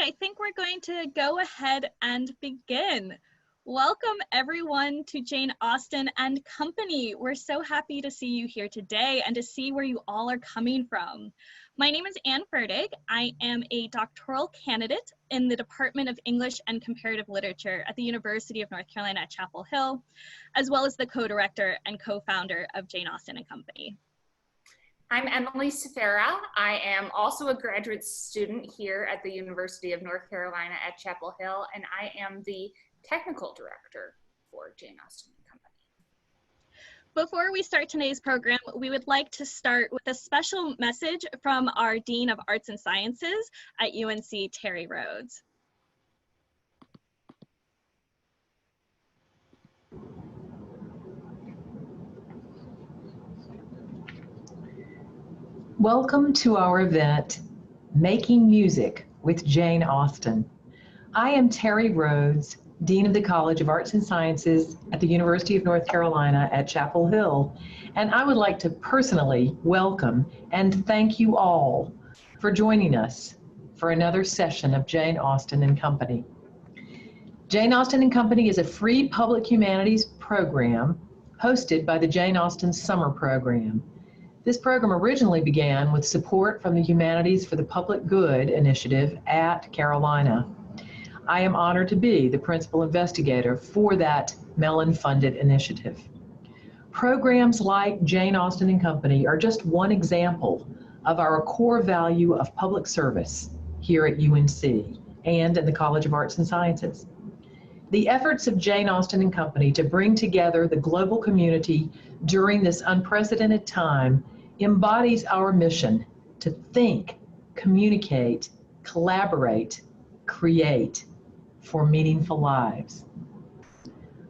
I think we're going to go ahead and begin. Welcome everyone to Jane Austen and Company. We're so happy to see you here today and to see where you all are coming from. My name is Anne Ferdig. I am a doctoral candidate in the Department of English and Comparative Literature at the University of North Carolina at Chapel Hill, as well as the co-director and co-founder of Jane Austen and Company. I'm Emily Safera. I am also a graduate student here at the University of North Carolina at Chapel Hill, and I am the technical director for Jane Austen and Company. Before we start today's program, we would like to start with a special message from our Dean of Arts and Sciences at UNC, Terry Rhodes. Welcome to our event, Making Music with Jane Austen. I am Terry Rhodes, Dean of the College of Arts and Sciences at the University of North Carolina at Chapel Hill, and I would like to personally welcome and thank you all for joining us for another session of Jane Austen and Company. Jane Austen and Company is a free public humanities program hosted by the Jane Austen Summer Program. This program originally began with support from the Humanities for the Public Good initiative at Carolina. I am honored to be the principal investigator for that Mellon-funded initiative. Programs like Jane Austen and Company are just one example of our core value of public service here at UNC and in the College of Arts and Sciences. The efforts of Jane Austen and Company to bring together the global community during this unprecedented time embodies our mission to think, communicate, collaborate, create for meaningful lives.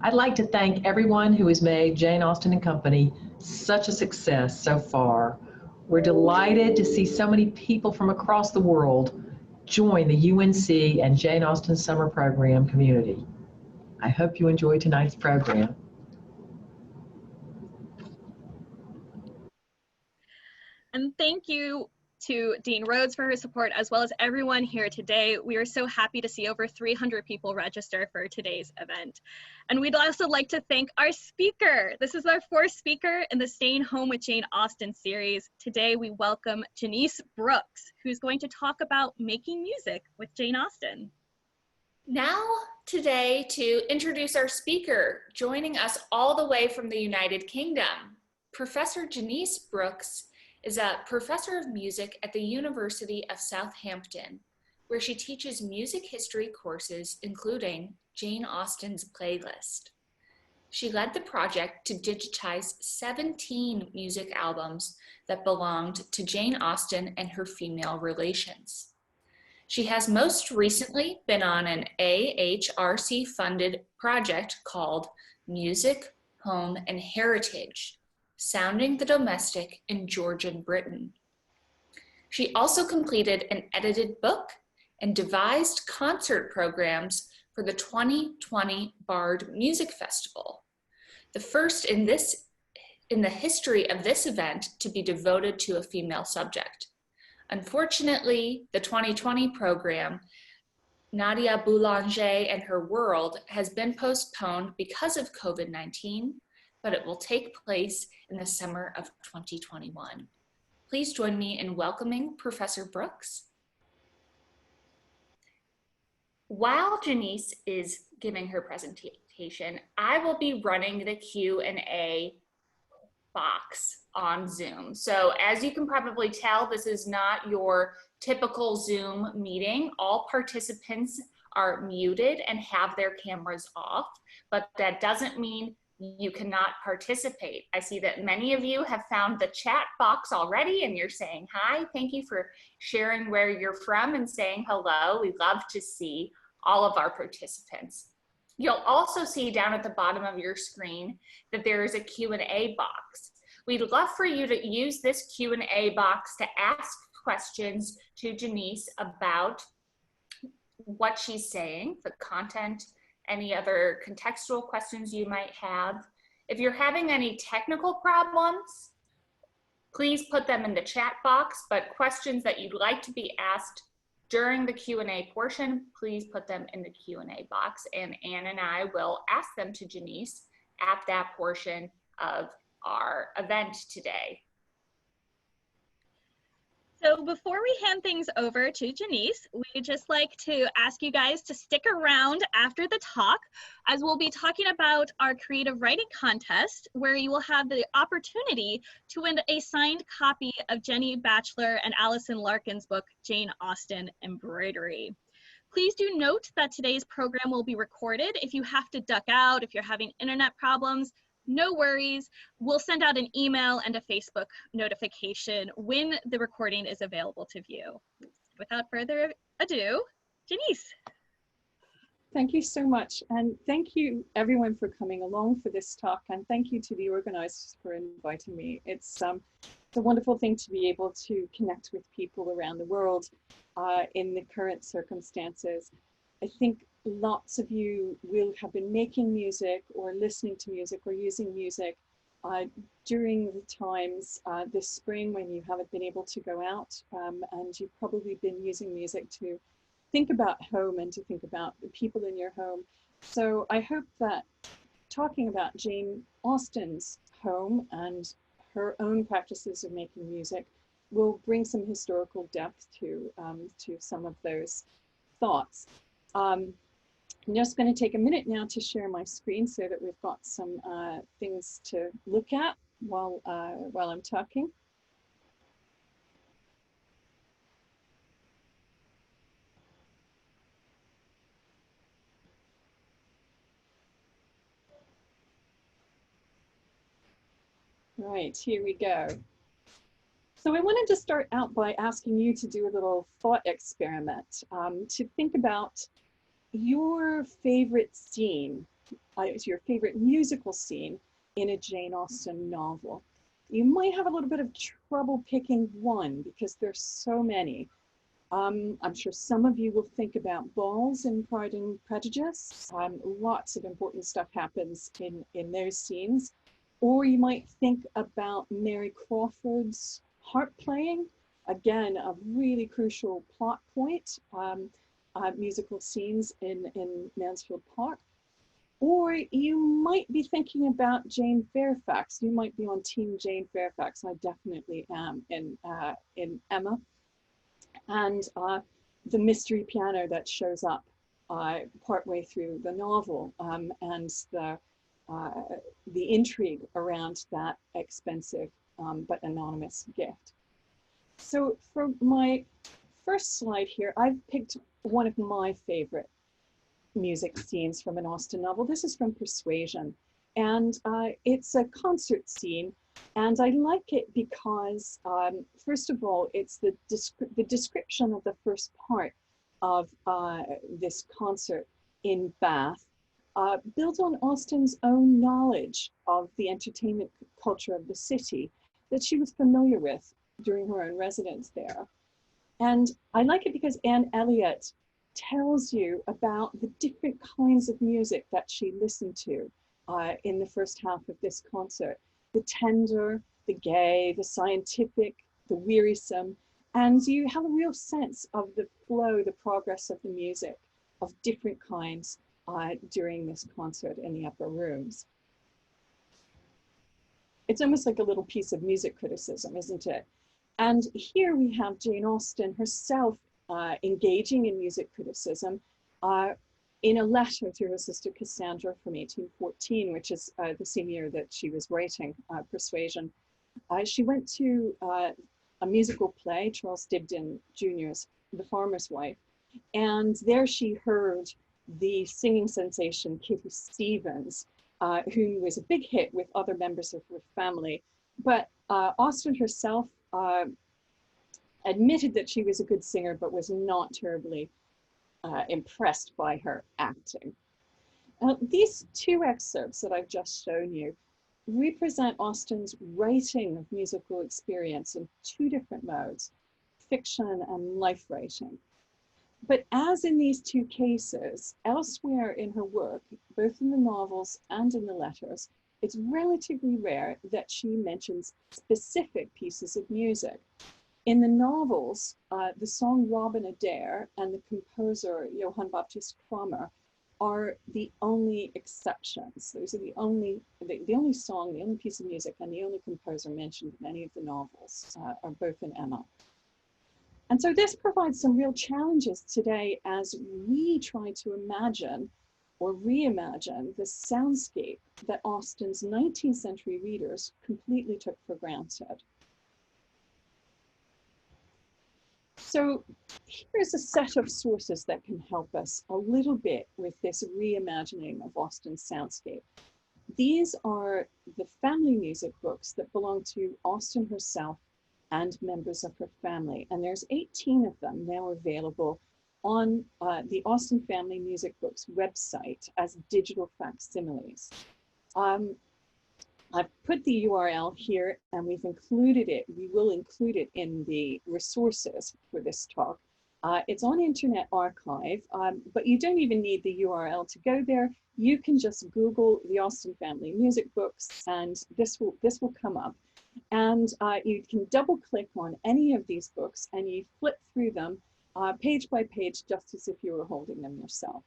I'd like to thank everyone who has made Jane Austen and Company such a success so far. We're delighted to see so many people from across the world join the UNC and Jane Austen Summer Program community. I hope you enjoy tonight's program. And thank you to Dean Rhodes for her support, as well as everyone here today. We are so happy to see over 300 people register for today's event. And we'd also like to thank our speaker. This is our fourth speaker in the Staying Home with Jane Austen series. Today we welcome Jeanice Brooks, who's going to talk about making music with Jane Austen. Now, today, to introduce our speaker, joining us all the way from the United Kingdom, Professor Jeanice Brooks is a professor of music at the University of Southampton, where she teaches music history courses, including Jane Austen's playlist. She led the project to digitize 17 music albums that belonged to Jane Austen and her female relations. She has most recently been on an AHRC-funded project called Music, Home, and Heritage, Sounding the Domestic in Georgian Britain. She also completed an edited book and devised concert programs for the 2020 Bard Music Festival, the first in the history of this event to be devoted to a female subject. Unfortunately, the 2020 program, Nadia Boulanger and Her World, has been postponed because of COVID-19, but it will take place in the summer of 2021. Please join me in welcoming Professor Brooks. While Jeanice is giving her presentation, I will be running the Q&A box on Zoom. So as you can probably tell, this is not your typical Zoom meeting. All participants are muted and have their cameras off, but that doesn't mean you cannot participate. I see that many of you have found the chat box already and you're saying hi. Thank you for sharing where you're from and saying hello. We love to see all of our participants. You'll also see down at the bottom of your screen that there is a Q&A box. We'd love for you to use this Q&A box to ask questions to Jeanice about what she's saying, the content, any other contextual questions you might have. If you're having any technical problems, please put them in the chat box, but questions that you'd like to be asked During the Q&A portion, please put them in the Q&A box, and Anne and I will ask them to Jeanice at that portion of our event today. So before we hand things over to Jeanice, we'd just like to ask you guys to stick around after the talk, as we'll be talking about our creative writing contest, where you will have the opportunity to win a signed copy of Jenny Batchelor and Allison Larkin's book, Jane Austen Embroidery. Please do note that today's program will be recorded. If you have to duck out, if you're having internet problems, no worries. We'll send out an email and a Facebook notification when the recording is available to view. Without further ado, Jeanice. Thank you so much. And thank you everyone for coming along for this talk. And thank you to the organizers for inviting me. It's a wonderful thing to be able to connect with people around the world in the current circumstances. I think lots of you will have been making music or listening to music or using music during the times this spring when you haven't been able to go out, and you've probably been using music to think about home and to think about the people in your home. So I hope that talking about Jane Austen's home and her own practices of making music will bring some historical depth to some of those thoughts. I'm just going to take a minute now to share my screen so that we've got some things to look at while I'm talking. Right, here we go. So I wanted to start out by asking you to do a little thought experiment, to think about your favorite scene, your favorite musical scene in a Jane Austen novel. You might have a little bit of trouble picking one because there's so many. I'm sure some of you will think about balls in Pride and Prejudice. Lots of important stuff happens in those scenes. Or you might think about Mary Crawford's harp playing. Again, a really crucial plot point. Musical scenes in Mansfield Park. Or you might be thinking about Jane Fairfax. You might be on Team Jane Fairfax. I definitely am in Emma. And the mystery piano that shows up partway through the novel, and the intrigue around that expensive but anonymous gift. So for my first slide here, I've picked one of my favorite music scenes from an Austen novel. This is from Persuasion, and it's a concert scene, and I like it because first of all, it's the description of the first part of this concert in Bath, built on Austen's own knowledge of the entertainment culture of the city that she was familiar with during her own residence there. And I like it because Anne Elliot tells you about the different kinds of music that she listened to in the first half of this concert. The tender, the gay, the scientific, the wearisome, and you have a real sense of the flow, the progress of the music of different kinds during this concert in the upper rooms. It's almost like a little piece of music criticism, isn't it? And here we have Jane Austen herself engaging in music criticism in a letter to her sister Cassandra from 1814, which is the same year that she was writing Persuasion. She went to a musical play, Charles Dibdin Jr.'s The Farmer's Wife, and there she heard the singing sensation Kitty Stevens, who was a big hit with other members of her family. But Austen herself admitted that she was a good singer, but was not terribly impressed by her acting. These two excerpts that I've just shown you represent Austen's writing of musical experience in two different modes, fiction and life writing. But as in these two cases, elsewhere in her work, both in the novels and in the letters, it's relatively rare that she mentions specific pieces of music. In the novels, the song Robin Adair and the composer Johann Baptist Kramer are the only exceptions. Those are the only song, the only piece of music, and the only composer mentioned in any of the novels are both in Emma. And so this provides some real challenges today as we try to imagine or reimagine the soundscape that Austen's 19th century readers completely took for granted. So here's a set of sources that can help us a little bit with this reimagining of Austen's soundscape. These are the family music books that belong to Austen herself and members of her family. And there's 18 of them now available on the Austen Family Music Books website as digital facsimiles. I've put the URL here and we've included it. We will include it in the resources for this talk. It's on Internet Archive, but you don't even need the URL to go there. You can just Google the Austen Family Music Books and this will come up. And you can double click on any of these books and you flip through them page by page, just as if you were holding them yourself.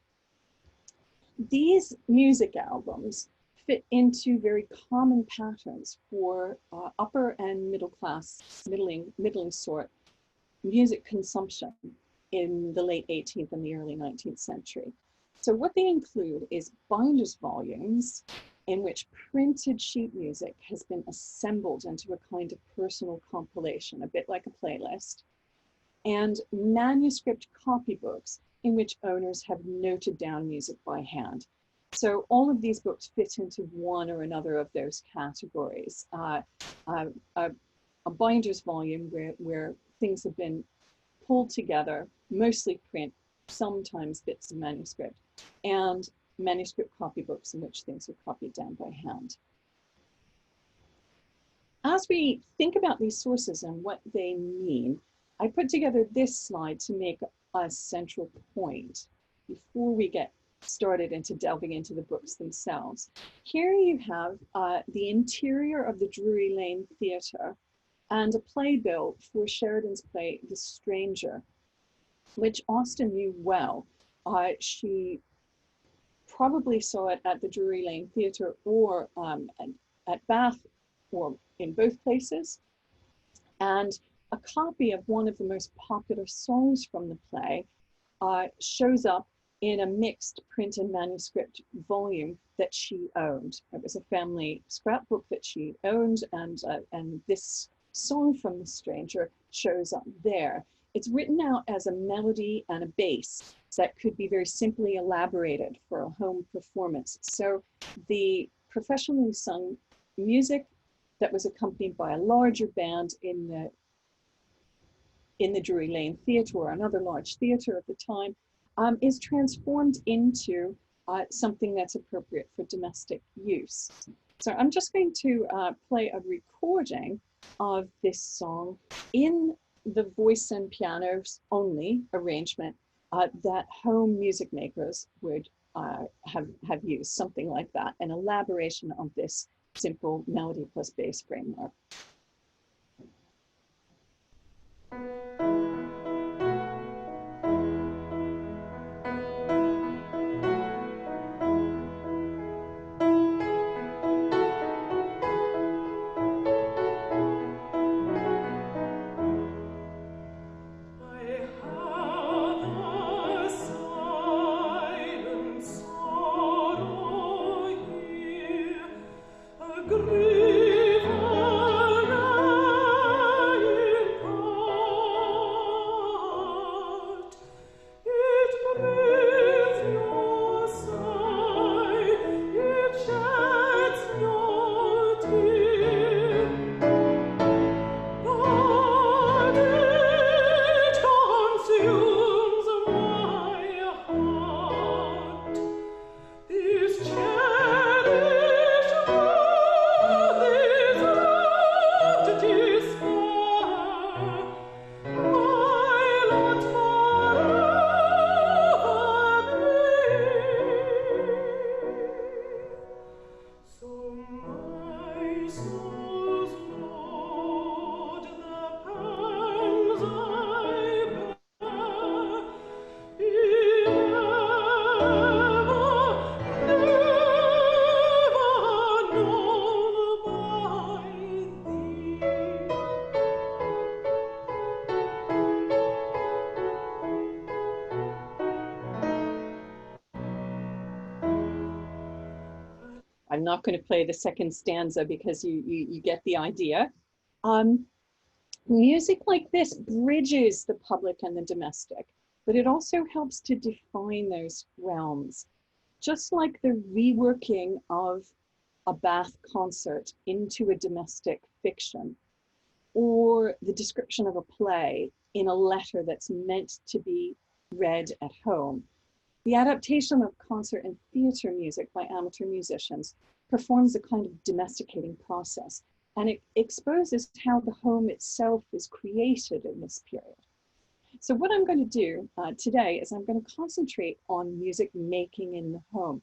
These music albums fit into very common patterns for upper and middle class, middling sort music consumption in the late 18th and the early 19th century. So what they include is binders volumes in which printed sheet music has been assembled into a kind of personal compilation, a bit like a playlist, and manuscript copybooks in which owners have noted down music by hand. So all of these books fit into one or another of those categories. A binder's volume where things have been pulled together, mostly print, sometimes bits of manuscript, and manuscript copybooks in which things are copied down by hand. As we think about these sources and what they mean, I put together this slide to make a central point before we get started into delving into the books themselves. Here you have the interior of the Drury Lane Theatre and a playbill for Sheridan's play, The Stranger, which Austen knew well. She probably saw it at the Drury Lane Theatre or at Bath, or in both places. And a copy of one of the most popular songs from the play shows up in a mixed print and manuscript volume that she owned. It was a family scrapbook that she owned, and this song from The Stranger shows up there. It's written out as a melody and a bass that could be very simply elaborated for a home performance. So the professionally sung music that was accompanied by a larger band in the Drury Lane Theatre, or another large theatre at the time, is transformed into something that's appropriate for domestic use. So I'm just going to play a recording of this song in the voice and pianos only arrangement that home music makers would have used, something like that, an elaboration of this simple melody plus bass framework. Grieve I'm not going to play the second stanza because you get the idea. Music like this bridges the public and the domestic, but it also helps to define those realms. Just like the reworking of a Bath concert into a domestic fiction, or the description of a play in a letter that's meant to be read at home. The adaptation of concert and theater music by amateur musicians performs a kind of domesticating process, and it exposes how the home itself is created in this period. So what I'm going to do today is I'm going to concentrate on music making in the home,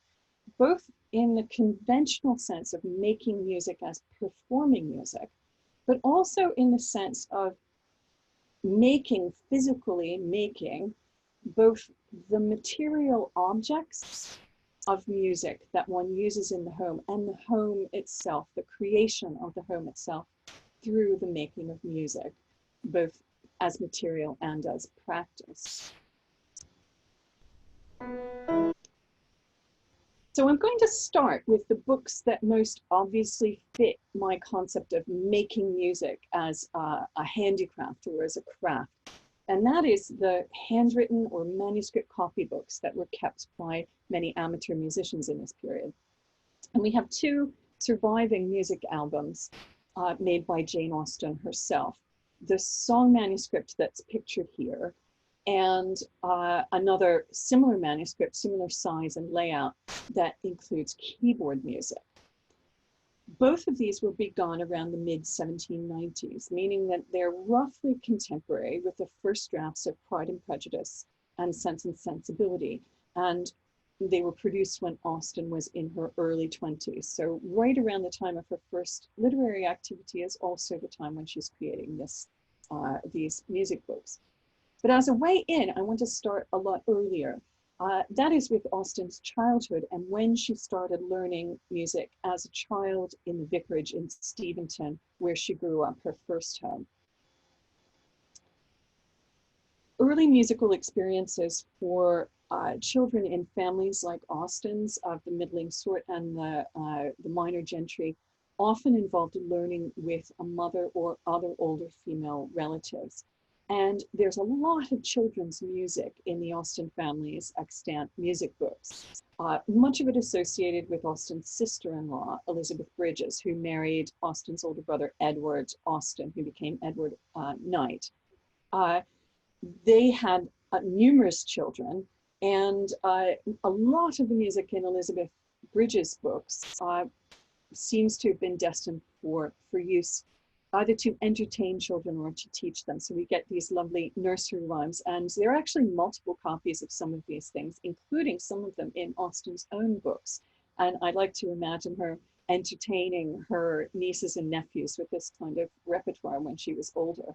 both in the conventional sense of making music as performing music, but also in the sense of physically making both the material objects of music that one uses in the home and the home itself, the creation of the home itself through the making of music, both as material and as practice. So I'm going to start with the books that most obviously fit my concept of making music as a handicraft or as a craft. And that is the handwritten or manuscript copybooks that were kept by many amateur musicians in this period. And we have two surviving music albums made by Jane Austen herself. The song manuscript that's pictured here, and another similar manuscript, similar size and layout, that includes keyboard music. Both of these were begun around the mid-1790s, meaning that they're roughly contemporary with the first drafts of Pride and Prejudice and Sense and Sensibility. And they were produced when Austen was in her early 20s. So right around the time of her first literary activity is also the time when she's creating these music books. But as a way in, I want to start a lot earlier. That is with Austen's childhood and when she started learning music as a child in the vicarage in Steventon, where she grew up, her first home. Early musical experiences for children in families like Austen's of the middling sort and the minor gentry often involved learning with a mother or other older female relatives. And there's a lot of children's music in the Austen family's extant music books. Much of it associated with Austen's sister-in-law, Elizabeth Bridges, who married Austen's older brother, Edward Austen, who became Edward Knight. They had numerous children, and a lot of the music in Elizabeth Bridges' books seems to have been destined for use either to entertain children or to teach them. So we get these lovely nursery rhymes, and there are actually multiple copies of some of these things, including some of them in Austen's own books. And I like to imagine her entertaining her nieces and nephews with this kind of repertoire when she was older.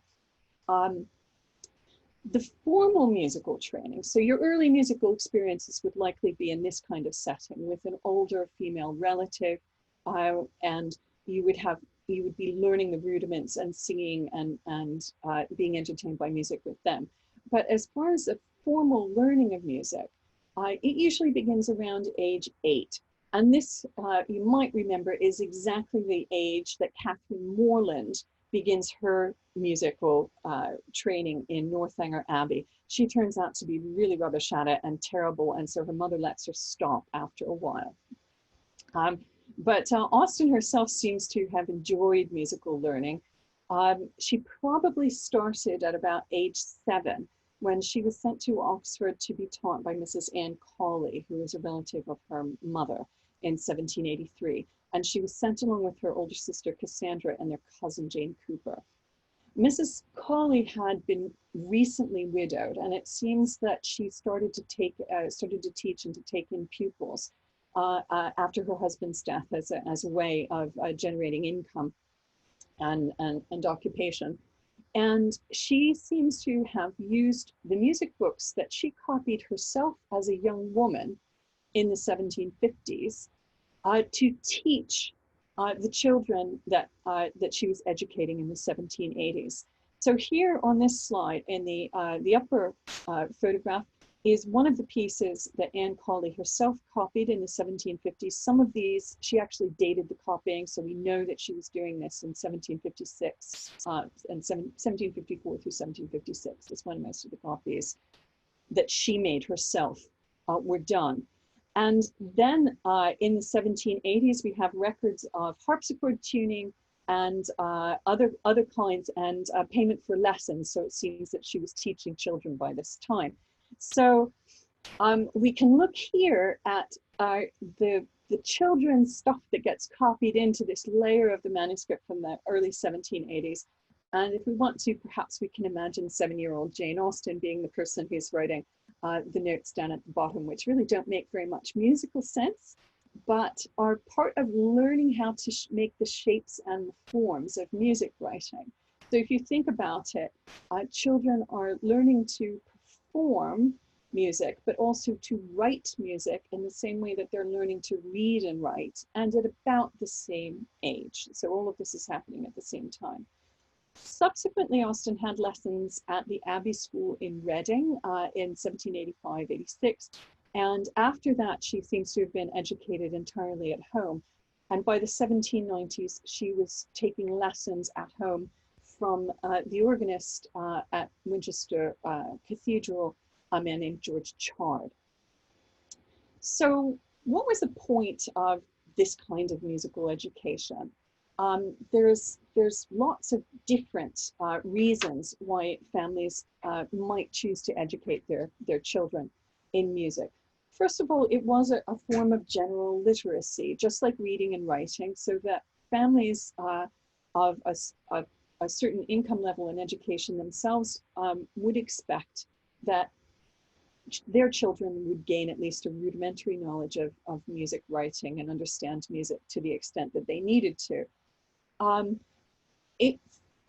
The formal musical training, so your early musical experiences would likely be in this kind of setting with an older female relative, and you would be learning the rudiments and singing and being entertained by music with them. But as far as the formal learning of music, it usually begins around age 8. And this, you might remember, is exactly the age that Catherine Morland begins her musical training in Northanger Abbey. She turns out to be really rubbish at it and terrible, and so her mother lets her stop after a while. But Austen herself seems to have enjoyed musical learning. She probably started at about age 7 when she was sent to Oxford to be taught by Mrs. Anne Cawley, who was a relative of her mother, in 1783. And she was sent along with her older sister Cassandra and their cousin Jane Cooper. Mrs. Cawley had been recently widowed, and it seems that she started to teach and to take in pupils after her husband's death as a way of generating income and occupation. And she seems to have used the music books that she copied herself as a young woman in the 1750s to teach the children that she was educating in the 1780s. So here on this slide, in the upper photograph, is one of the pieces that Anne Cawley herself copied in the 1750s. Some of these, she actually dated the copying, so we know that she was doing this in 1756 and 1754 through 1756 is when most of the copies that she made herself were done. And then in the 1780s, we have records of harpsichord tuning and other kinds, and payment for lessons. So it seems that she was teaching children by this time. So we can look here at the children's stuff that gets copied into this layer of the manuscript from the early 1780s. And if we want to, perhaps we can imagine 7-year-old Jane Austen being the person who's writing the notes down at the bottom, which really don't make very much musical sense, but are part of learning how to make the shapes and the forms of music writing. So if you think about it, children are learning to perform music, but also to write music in the same way that they're learning to read and write, and at about the same age. So all of this is happening at the same time. Subsequently, Austen had lessons at the Abbey School in Reading in 1785-86. And after that, she seems to have been educated entirely at home. And by the 1790s, she was taking lessons at home from the organist at Winchester Cathedral, a man named George Chard. So what was the point of this kind of musical education? There's lots of different reasons why families might choose to educate their children in music. First of all, it was a form of general literacy, just like reading and writing, so that families of a certain income level and education themselves would expect that their children would gain at least a rudimentary knowledge of music writing and understand music to the extent that they needed to. It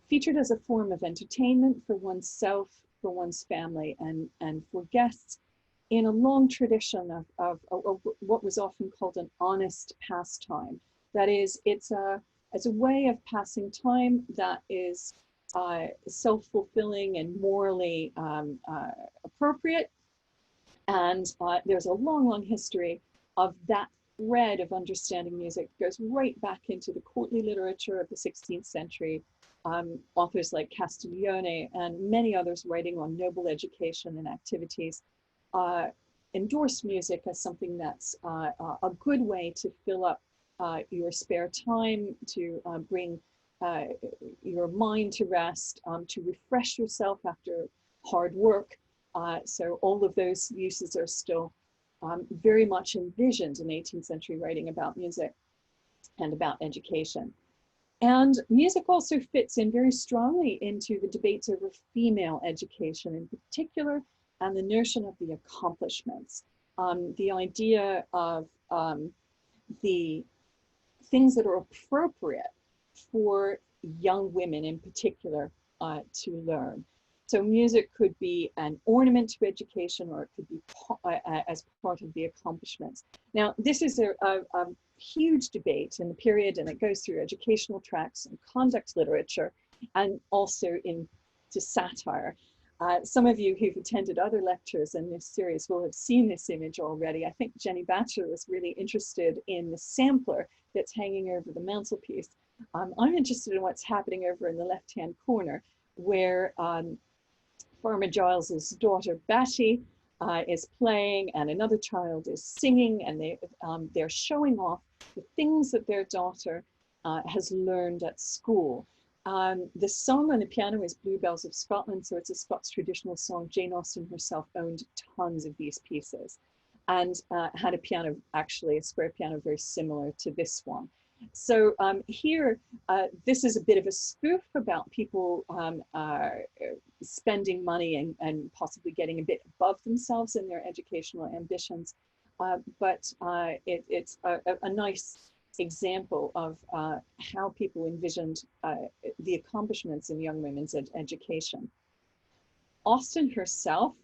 featured as a form of entertainment for oneself, for one's family, and for guests in a long tradition of what was often called an honest pastime. That is, it's a way of passing time that is self-fulfilling and morally appropriate. And there's a long, long history of that thread of understanding music. It goes right back into the courtly literature of the 16th century. Authors like Castiglione and many others writing on noble education and activities endorse music as something that's a good way to fill up your spare time, to bring your mind to rest, to refresh yourself after hard work. So all of those uses are still very much envisioned in 18th century writing about music and about education. And music also fits in very strongly into the debates over female education in particular, and the notion of the accomplishments. The idea of the things that are appropriate for young women in particular to learn. So music could be an ornament to education, or it could be as part of the accomplishments. Now, this is a huge debate in the period, and it goes through educational tracts and conduct literature, and also into satire. Some of you who've attended other lectures in this series will have seen this image already. I think Jenny Batchelor was really interested in the sampler that's hanging over the mantelpiece. I'm interested in what's happening over in the left-hand corner, where Farmer Giles's daughter Batty is playing, and another child is singing, and they're showing off the things that their daughter has learned at school. The song on the piano is Bluebells of Scotland, so it's a Scots traditional song. Jane Austen herself owned tons of these pieces, and had a piano, actually a square piano very similar to this one. So here, this is a bit of a spoof about people spending money and possibly getting a bit above themselves in their educational ambitions. But it's a nice example of how people envisioned the accomplishments in young women's education. Austen herself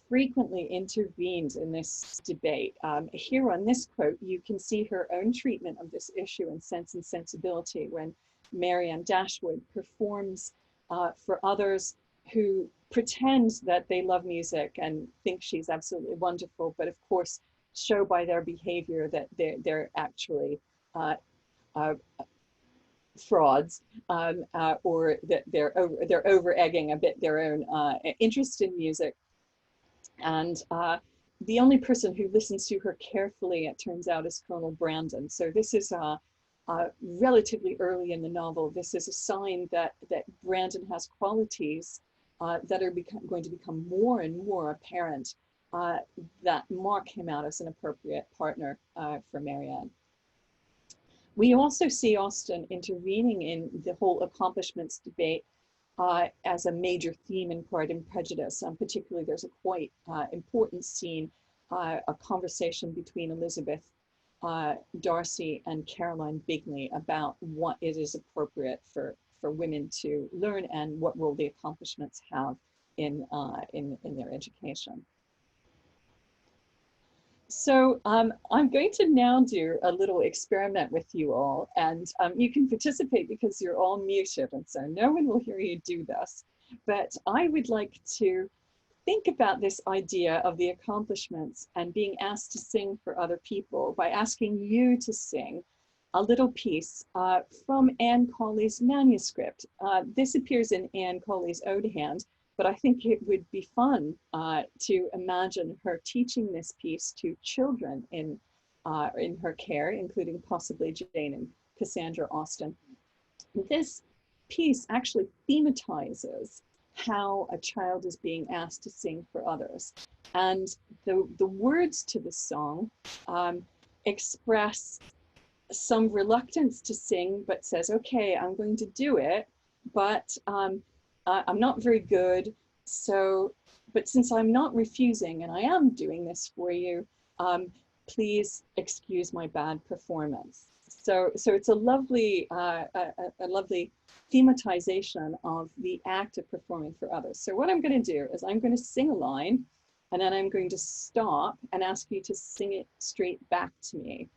frequently intervened in this debate. Here on this quote, you can see her own treatment of this issue in Sense and Sensibility, when Marianne Dashwood performs for others who pretend that they love music and think she's absolutely wonderful, but of course show by their behavior that they're actually uh, frauds, or that they're over egging a bit their own interest in music. And the only person who listens to her carefully, it turns out, is Colonel Brandon. So this is relatively early in the novel. This is a sign that Brandon has qualities that are going to become more and more apparent that mark him out as an appropriate partner for Marianne. We also see Austen intervening in the whole accomplishments debate as a major theme in Pride and Prejudice. Particularly, there's a quite important scene, a conversation between Elizabeth Darcy and Caroline Bingley about what it is appropriate for women to learn and what role the accomplishments have in their education. So I'm going to now do a little experiment with you all, and you can participate because you're all muted, and so no one will hear you do this. But I would like to think about this idea of the accomplishments and being asked to sing for other people by asking you to sing a little piece from Anne Colley's manuscript. This appears in Anne Colley's Ode Hand, but I think it would be fun to imagine her teaching this piece to children in her care, including possibly Jane and Cassandra Austen. This piece actually thematizes how a child is being asked to sing for others. And the words to the song express some reluctance to sing, but says, okay, I'm going to do it, but I'm not very good. So, but since I'm not refusing and I am doing this for you, please excuse my bad performance. So it's a lovely, lovely thematization of the act of performing for others. So what I'm going to do is I'm going to sing a line, and then I'm going to stop and ask you to sing it straight back to me,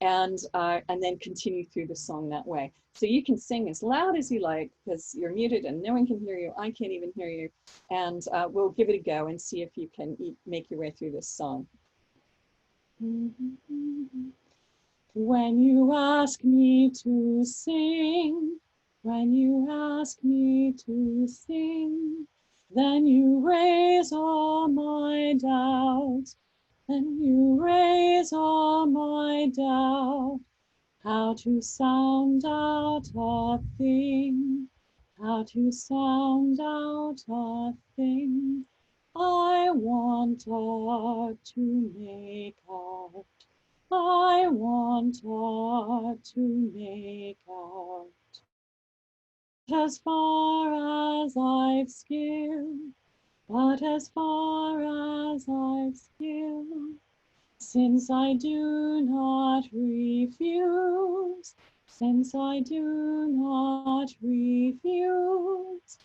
and then continue through the song that way. So you can sing as loud as you like because you're muted and no one can hear you. I can't even hear you. And we'll give it a go and see if you can make your way through this song. When you ask me to sing, when you ask me to sing, then you raise all my doubts, then you raise all my doubt. How to sound out a thing, how to sound out a thing, I want art to make out. I want art to make out. As far as I've skill, but as far as I've skill, since I do not refuse, since I do not refuse,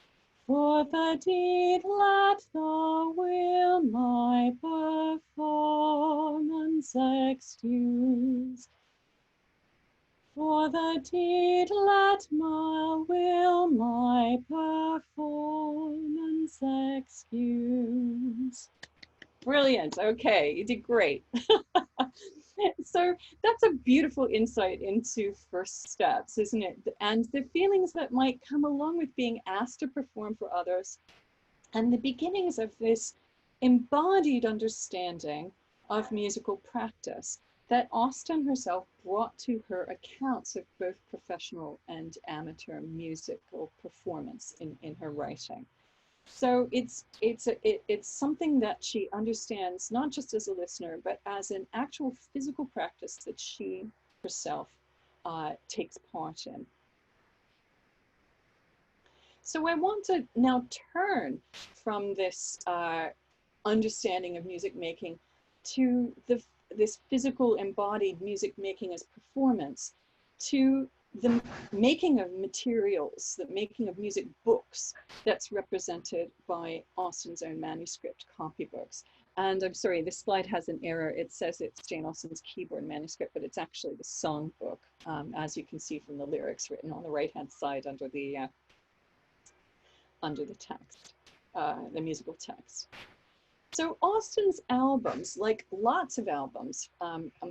for the deed let the will my performance excuse. For the deed let my will my performance excuse. Brilliant. Okay, you did great. So that's a beautiful insight into first steps, isn't it? And the feelings that might come along with being asked to perform for others, and the beginnings of this embodied understanding of musical practice that Austen herself brought to her accounts of both professional and amateur musical performance in her writing. So it's something that she understands not just as a listener, but as an actual physical practice that she herself takes part in. So I want to now turn from this understanding of music making to this physical embodied music making as performance, to the making of materials, the making of music books that's represented by Austen's own manuscript copybooks. And I'm sorry, this slide has an error. It says it's Jane Austen's keyboard manuscript, but it's actually the song book, as you can see from the lyrics written on the right-hand side under the text. the musical text. So Austen's albums, like lots of albums,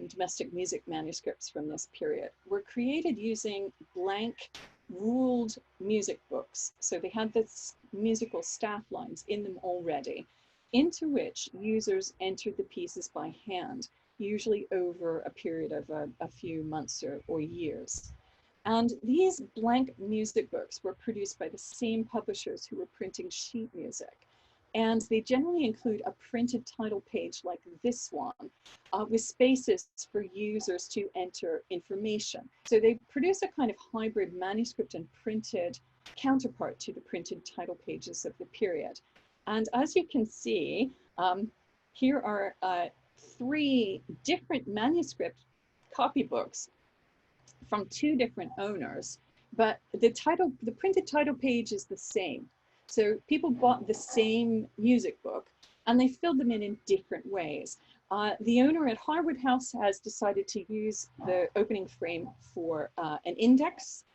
domestic music manuscripts from this period, were created using blank ruled music books. So they had this musical staff lines in them already, into which users entered the pieces by hand, usually over a period of a few months or years. And these blank music books were produced by the same publishers who were printing sheet music. And they generally include a printed title page like this one, with spaces for users to enter information. So they produce a kind of hybrid manuscript and printed counterpart to the printed title pages of the period. And as you can see, here are 3 different manuscript copybooks from 2 different owners, but the printed title page is the same. So people bought the same music book and they filled them in different ways. The owner at Harwood House has decided to use the opening frame for an index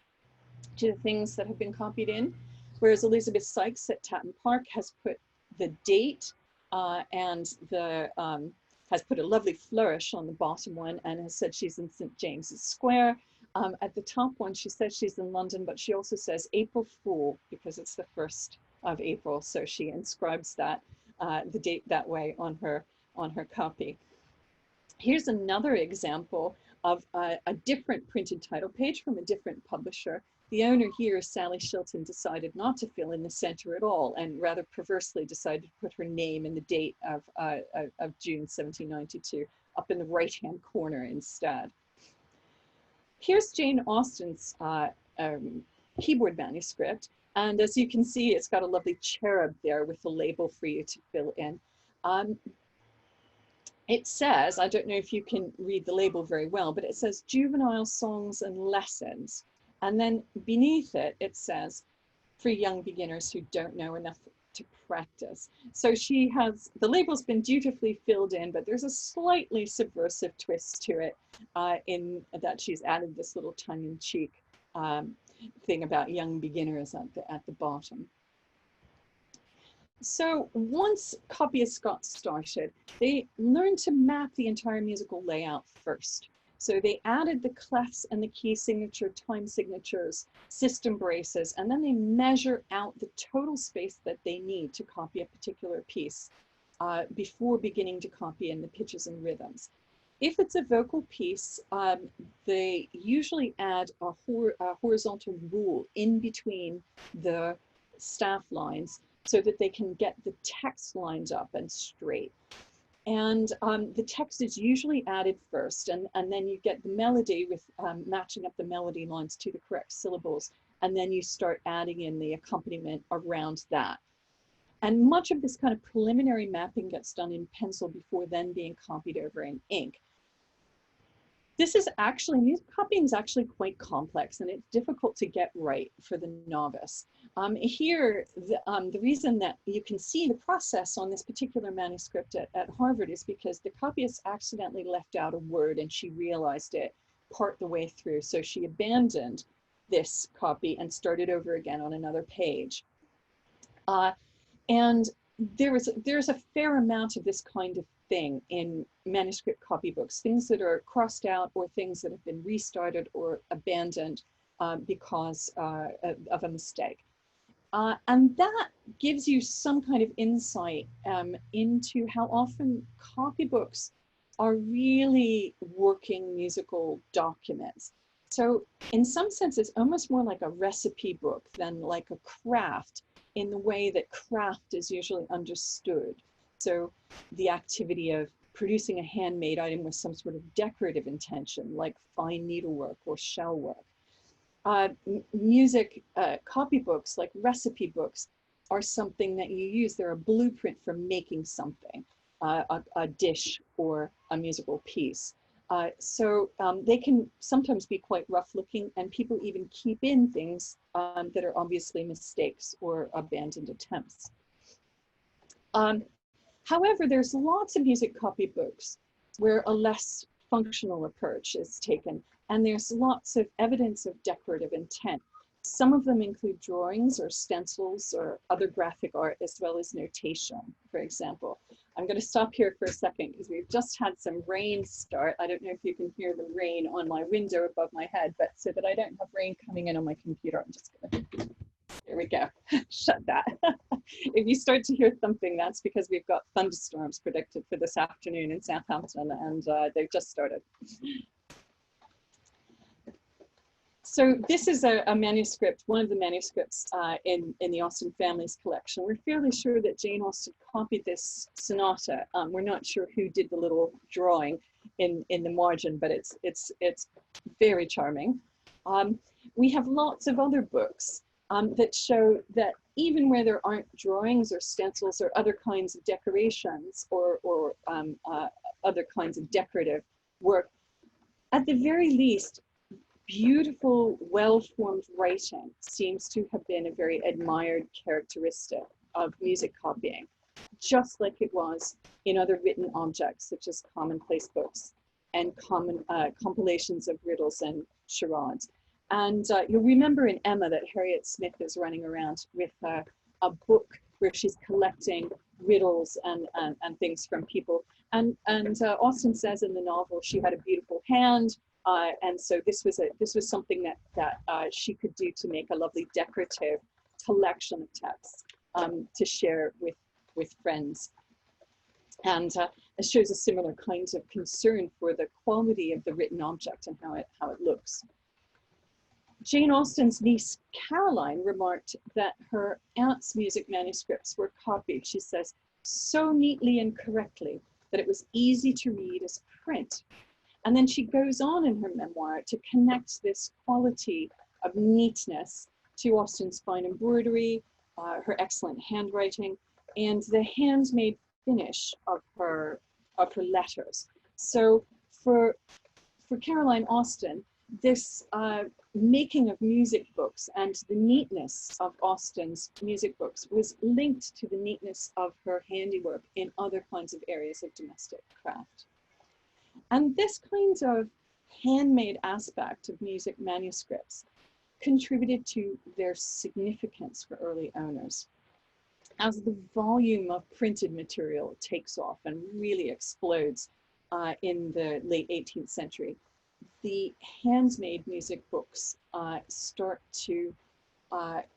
to the things that have been copied in, whereas Elizabeth Sykes at Tatton Park has put the date and has put a lovely flourish on the bottom one and has said she's in St. James's Square. At the top one, she says she's in London, but she also says April Fool because it's the 1st of April. So she inscribes that the date that way on her copy. Here's another example of a different printed title page from a different publisher. The owner here, Sally Shilton, decided not to fill in the center at all and rather perversely decided to put her name and the date of June 1792 up in the right-hand corner instead. Here's Jane Austen's keyboard manuscript. And as you can see, it's got a lovely cherub there with the label for you to fill in. It says, I don't know if you can read the label very well, but it says Juvenile Songs and Lessons. And then beneath it, it says, for young beginners who don't know enough to practice. So she has, the label's been dutifully filled in, but there's a slightly subversive twist to it in that she's added this little tongue-in-cheek thing about young beginners at the bottom. So once copyists got started, they learned to map the entire musical layout first. So they added the clefs and the key signature, time signatures, system braces, and then they measure out the total space that they need to copy a particular piece before beginning to copy in the pitches and rhythms. If it's a vocal piece, they usually add a horizontal rule in between the staff lines so that they can get the text lined up and straight. And the text is usually added first, and then you get the melody with matching up the melody lines to the correct syllables, and then you start adding in the accompaniment around that. And much of this kind of preliminary mapping gets done in pencil before then being copied over in ink. This is actually, music copying is actually quite complex and it's difficult to get right for the novice. Here, the reason that you can see the process on this particular manuscript at Harvard is because the copyist accidentally left out a word and she realized it part the way through. So she abandoned this copy and started over again on another page. And there's a fair amount of this kind of thing in manuscript copybooks, things that are crossed out or things that have been restarted or abandoned because of a mistake. And that gives you some kind of insight into how often copybooks are really working musical documents. So in some sense, it's almost more like a recipe book than like a craft in the way that craft is usually understood. So the activity of producing a handmade item with some sort of decorative intention, like fine needlework or shell work. Music copybooks, like recipe books, are something that you use. They're a blueprint for making something, a dish or a musical piece. So they can sometimes be quite rough looking, and people even keep in things that are obviously mistakes or abandoned attempts. However, there's lots of music copybooks where a less functional approach is taken, and there's lots of evidence of decorative intent. Some of them include drawings or stencils or other graphic art, as well as notation, for example. I'm going to stop here for a second because we've just had some rain start. I don't know if you can hear the rain on my window above my head, but so that I don't have rain coming in on my computer, I'm just going to, there we go, shut that. If you start to hear thumping, that's because we've got thunderstorms predicted for this afternoon in Southampton, and they've just started. So this is a manuscript, one of the manuscripts in the Austen family's collection. We're fairly sure that Jane Austen copied this sonata. We're not sure who did the little drawing in the margin, but it's very charming. We have lots of other books that show that even where there aren't drawings or stencils or other kinds of decorations or other kinds of decorative work, at the very least, beautiful, well-formed writing seems to have been a very admired characteristic of music copying, just like it was in other written objects, such as commonplace books and compilations of riddles and charades. And you'll remember in Emma that Harriet Smith is running around with a book where she's collecting riddles and things from people. And Austen says in the novel she had a beautiful hand, and so this was something that she could do to make a lovely decorative collection of texts to share with friends. And it shows a similar kind of concern for the quality of the written object and how it looks. Jane Austen's niece Caroline remarked that her aunt's music manuscripts were copied, she says, so neatly and correctly that it was easy to read as print. And then she goes on in her memoir to connect this quality of neatness to Austen's fine embroidery, her excellent handwriting, and the handmade finish of her letters. So for Caroline Austen, this making of music books and the neatness of Austen's music books was linked to the neatness of her handiwork in other kinds of areas of domestic craft. And this kind of handmade aspect of music manuscripts contributed to their significance for early owners. As the volume of printed material takes off and really explodes in the late 18th century, the handmade music books start to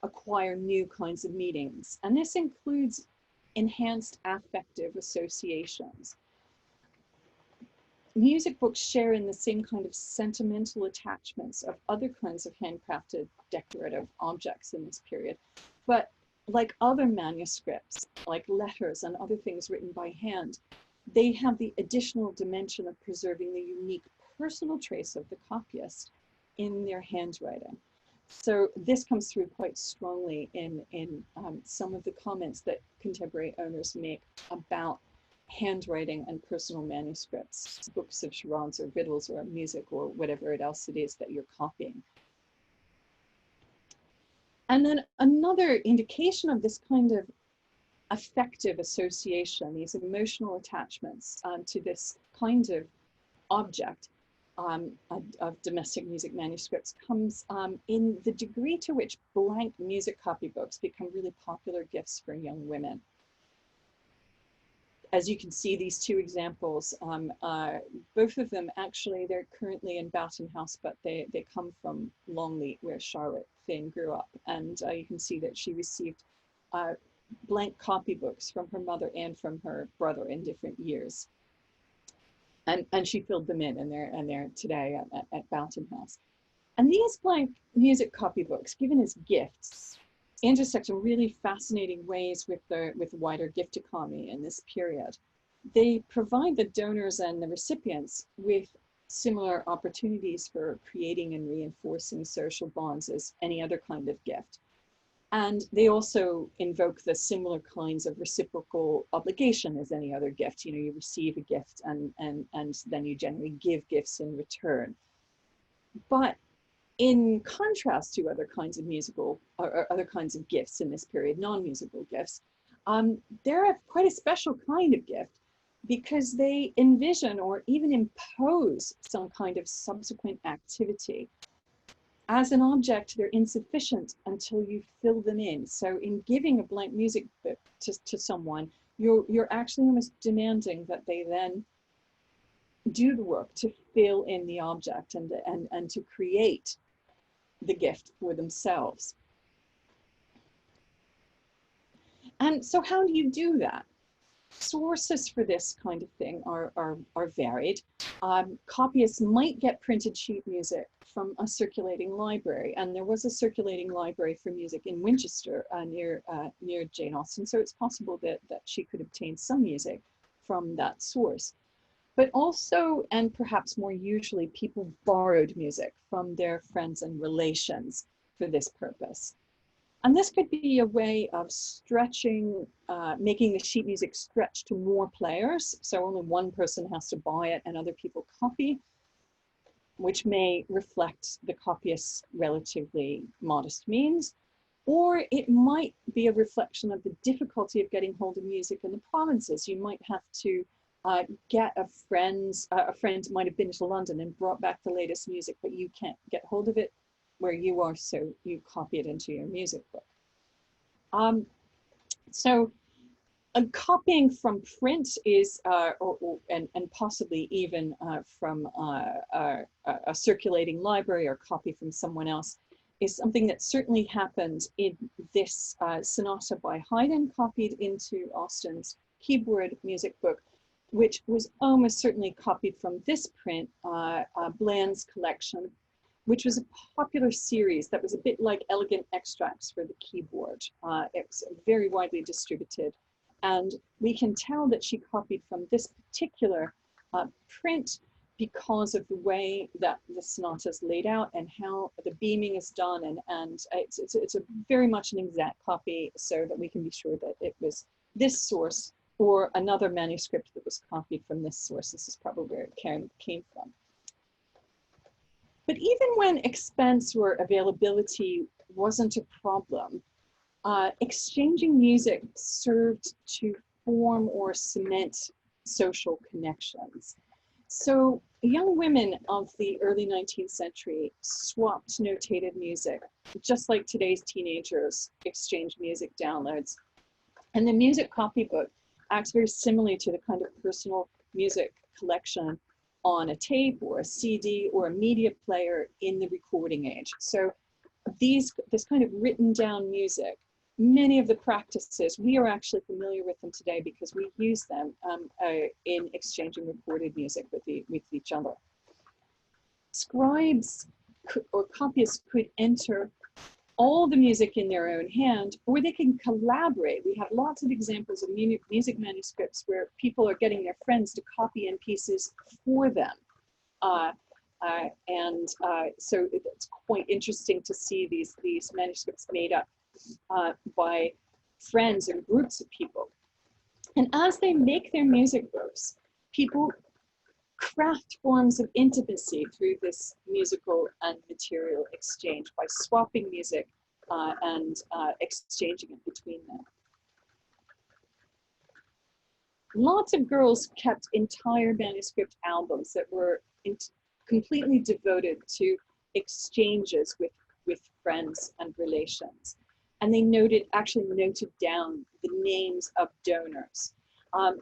acquire new kinds of meanings. And this includes enhanced affective associations. Music books share in the same kind of sentimental attachments of other kinds of handcrafted decorative objects in this period. But like other manuscripts, like letters and other things written by hand, they have the additional dimension of preserving the unique personal trace of the copyist in their handwriting. So this comes through quite strongly in some of the comments that contemporary owners make about handwriting and personal manuscripts, books of charades or riddles or music or whatever else it is that you're copying. And then another indication of this kind of affective association, these emotional attachments to this kind of object of domestic music manuscripts comes in the degree to which blank music copybooks become really popular gifts for young women. As you can see, these two examples, both of them actually, they're currently in Boughton House, but they come from Longleat, where Charlotte Finn grew up. And you can see that she received blank copybooks from her mother and from her brother in different years. And she filled them in, and they're today at Boughton House. And these blank music copybooks, given as gifts, intersect in really fascinating ways with wider gift economy in this period. They provide the donors and the recipients with similar opportunities for creating and reinforcing social bonds as any other kind of gift. And they also invoke the similar kinds of reciprocal obligation as any other gift. You know, you receive a gift and then you generally give gifts in return. But in contrast to other kinds of musical or other kinds of gifts in this period, non-musical gifts, they're quite a special kind of gift because they envision or even impose some kind of subsequent activity as an object, they're insufficient until you fill them in. So in giving a blank music book to someone, you're actually almost demanding that they then do the work to fill in the object and to create the gift for themselves. And so how do you do that? Sources for this kind of thing are varied. Copyists might get printed sheet music from a circulating library, and there was a circulating library for music in Winchester near Jane Austen, so it's possible that she could obtain some music from that source. But also, and perhaps more usually, people borrowed music from their friends and relations for this purpose. And this could be a way of stretching, making the sheet music stretch to more players. So only one person has to buy it and other people copy, which may reflect the copyist's relatively modest means. Or it might be a reflection of the difficulty of getting hold of music in the provinces. You might have to get a friend might have been to London and brought back the latest music, but you can't get hold of it where you are, so you copy it into your music book. So copying from print is, and possibly even from a circulating library or copy from someone else, is something that certainly happened in this sonata by Haydn, copied into Austen's keyboard music book, which was almost certainly copied from this print, Bland's collection, which was a popular series that was a bit like elegant extracts for the keyboard. It was very widely distributed. And we can tell that she copied from this particular print because of the way that the sonata is laid out and how the beaming is done. And it's a very much an exact copy, so that we can be sure that it was this source or another manuscript that was copied from this source. This is probably where it came from. But even when expense or availability wasn't a problem, exchanging music served to form or cement social connections. So young women of the early 19th century swapped notated music, just like today's teenagers exchange music downloads. And the music copybook acts very similarly to the kind of personal music collection on a tape or a CD or a media player in the recording age. So this kind of written down music, many of the practices, we are actually familiar with them today because we use them in exchanging recorded music with each other. Scribes or copyists could enter all the music in their own hand, or they can collaborate. We have lots of examples of music manuscripts where people are getting their friends to copy in pieces for them. So it's quite interesting to see these manuscripts made up by friends and groups of people. And as they make their music books, people craft forms of intimacy through this musical and material exchange by swapping music and exchanging it between them. Lots of girls kept entire manuscript albums that were completely devoted to exchanges with friends and relations. And they actually noted down the names of donors.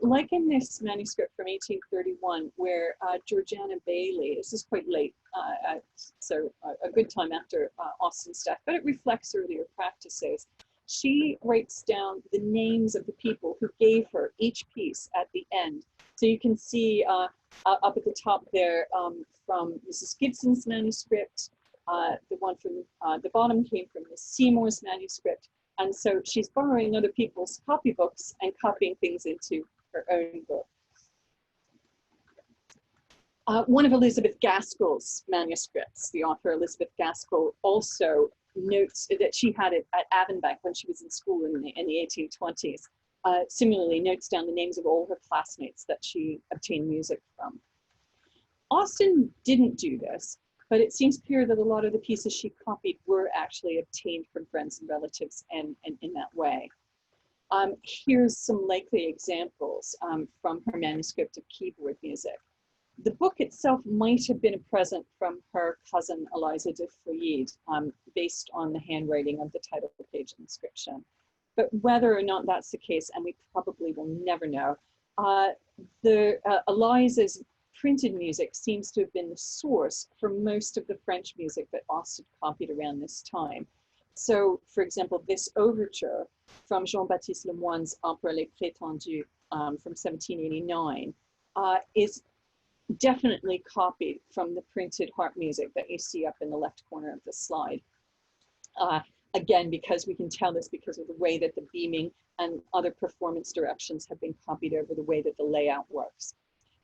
Like in this manuscript from 1831, where Georgiana Bailey, this is quite late, so a good time after Austen's death, but it reflects earlier practices. She writes down the names of the people who gave her each piece at the end. So you can see up at the top there from Mrs. Gibson's manuscript, the one from the bottom came from Miss Seymour's manuscript. And so she's borrowing other people's copybooks and copying things into her own book. One of Elizabeth Gaskell's manuscripts, the author Elizabeth Gaskell, also notes that she had it at Avonbank when she was in school in the 1820s. Similarly, notes down the names of all her classmates that she obtained music from. Austen didn't do this, but it seems clear that a lot of the pieces she copied were actually obtained from friends and relatives and in that way. Here's some likely examples from her manuscript of keyboard music. The book itself might have been a present from her cousin Eliza de Feuillide, based on the handwriting of the title page inscription. But whether or not that's the case, and we probably will never know, Eliza's printed music seems to have been the source for most of the French music that Austen copied around this time. So, for example, this overture from Jean-Baptiste Lemoyne's opera Les Prétendus from 1789 is definitely copied from the printed harp music that you see up in the left corner of the slide. Again, because we can tell this because of the way that the beaming and other performance directions have been copied over the way that the layout works.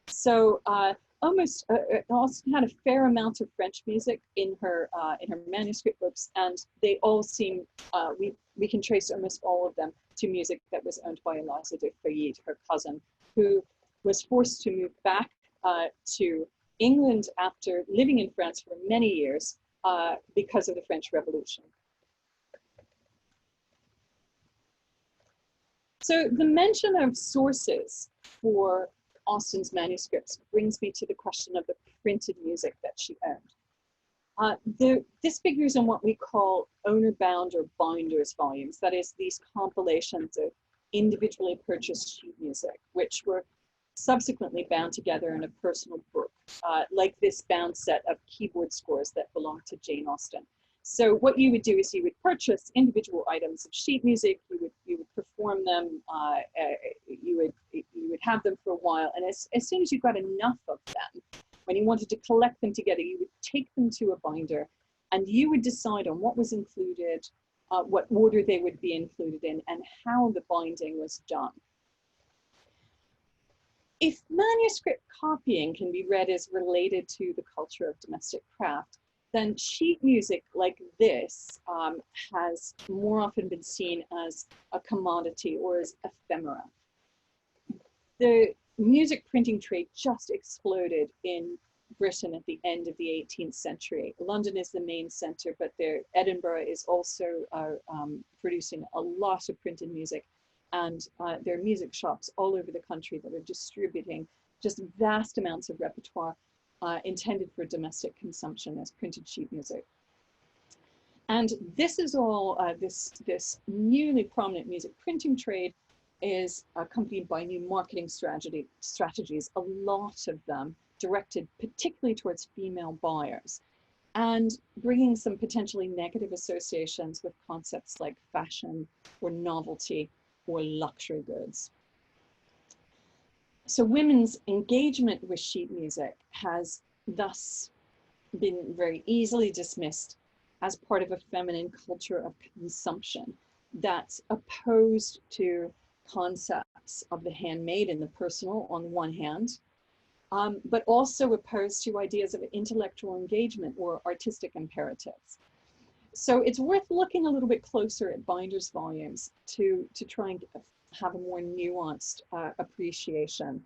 So Austen had a fair amount of French music in her manuscript books, and they all seem, we can trace almost all of them to music that was owned by Eliza de Feuillide, her cousin, who was forced to move back to England after living in France for many years because of the French Revolution. So the mention of sources for Austen's manuscripts brings me to the question of the printed music that she owned. This figures in what we call owner-bound or binders volumes, that is, these compilations of individually purchased sheet music, which were subsequently bound together in a personal book, like this bound set of keyboard scores that belong to Jane Austen. So what you would do is you would purchase individual items of sheet music, you would perform them, you would have them for a while, and as soon as you got enough of them, when you wanted to collect them together, you would take them to a binder, and you would decide on what was included, what order they would be included in, and how the binding was done. If manuscript copying can be read as related to the culture of domestic craft, then sheet music like this has more often been seen as a commodity or as ephemera. The music printing trade just exploded in Britain at the end of the 18th century. London is the main center, but Edinburgh is also producing a lot of printed music. And there are music shops all over the country that are distributing just vast amounts of repertoire intended for domestic consumption as printed sheet music. And this is all, this newly prominent music printing trade is accompanied by new marketing strategies, a lot of them directed particularly towards female buyers, and bringing some potentially negative associations with concepts like fashion or novelty or luxury goods. So women's engagement with sheet music has thus been very easily dismissed as part of a feminine culture of consumption that's opposed to concepts of the handmade and the personal on one hand, but also opposed to ideas of intellectual engagement or artistic imperatives. So it's worth looking a little bit closer at binders volumes to try and have a more nuanced appreciation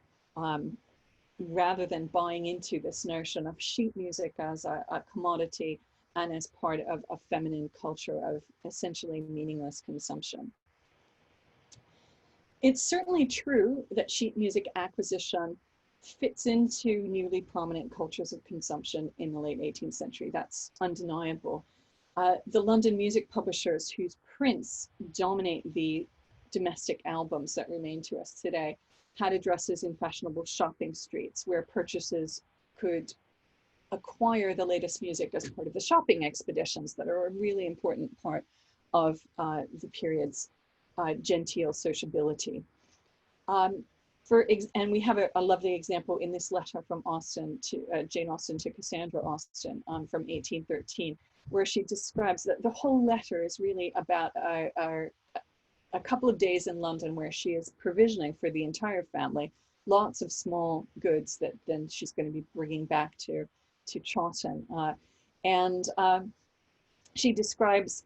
rather than buying into this notion of sheet music as a commodity and as part of a feminine culture of essentially meaningless consumption. It's certainly true that sheet music acquisition fits into newly prominent cultures of consumption in the late 18th century. That's undeniable. The London music publishers whose prints dominate the domestic albums that remain to us today had addresses in fashionable shopping streets where purchasers could acquire the latest music as part of the shopping expeditions that are a really important part of the period's genteel sociability. And we have a lovely example in this letter from Austen to Jane Austen to Cassandra Austen from 1813, where she describes that the whole letter is really about a couple of days in London where she is provisioning for the entire family lots of small goods that then she's going to be bringing back to Chawton. She describes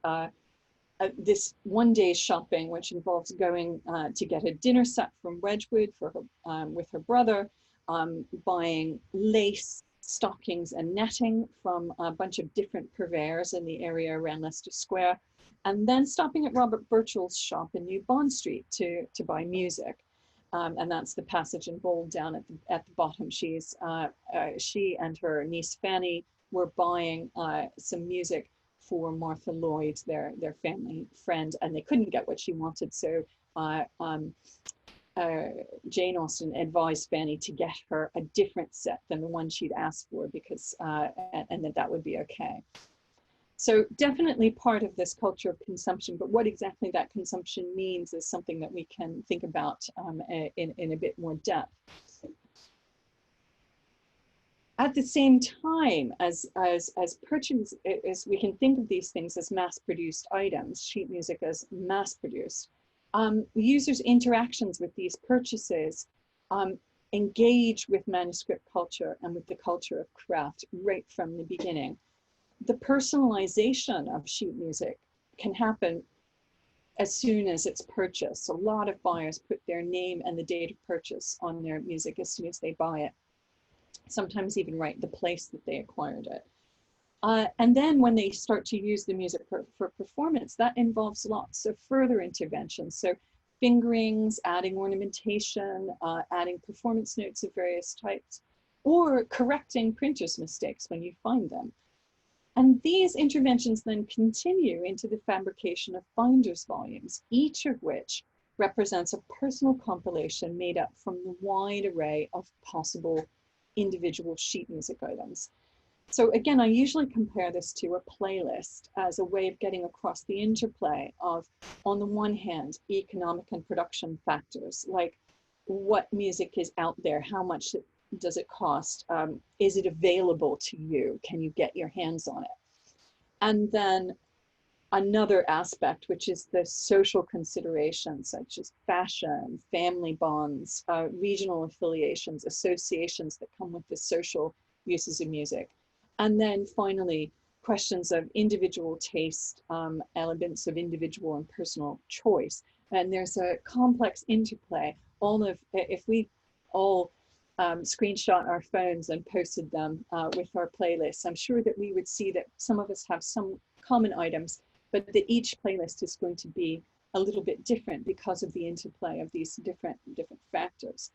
this one day's shopping, which involves going to get a dinner set from Wedgwood for her, with her brother, buying lace, stockings and netting from a bunch of different purveyors in the area around Leicester Square, and then stopping at Robert Burchell's shop in New Bond Street to buy music. And that's the passage in bold down at the bottom. She and her niece Fanny were buying some music for Martha Lloyd, their family friend, and they couldn't get what she wanted. So Jane Austen advised Fanny to get her a different set than the one she'd asked for, because and that would be okay. So definitely part of this culture of consumption, but what exactly that consumption means is something that we can think about in a bit more depth. At the same time as purchase, as we can think of these things as mass-produced items, sheet music as mass-produced, users' interactions with these purchases engage with manuscript culture and with the culture of craft right from the beginning. The personalization of sheet music can happen as soon as it's purchased. A lot of buyers put their name and the date of purchase on their music as soon as they buy it. Sometimes even write the place that they acquired it. And then when they start to use the music for performance, that involves lots of further interventions. So fingerings, adding ornamentation, adding performance notes of various types, or correcting printer's mistakes when you find them. And these interventions then continue into the fabrication of binders volumes, each of which represents a personal compilation made up from the wide array of possible individual sheet music items. So again, I usually compare this to a playlist as a way of getting across the interplay of, on the one hand, economic and production factors, like what music is out there, how much does it cost? Is it available to you? Can you get your hands on it? And then another aspect, which is the social considerations, such as fashion, family bonds, regional affiliations, associations that come with the social uses of music. And then finally, questions of individual taste, elements of individual and personal choice. And there's a complex interplay. If we all screenshot our phones and posted them with our playlists, I'm sure that we would see that some of us have some common items, but that each playlist is going to be a little bit different because of the interplay of these different factors.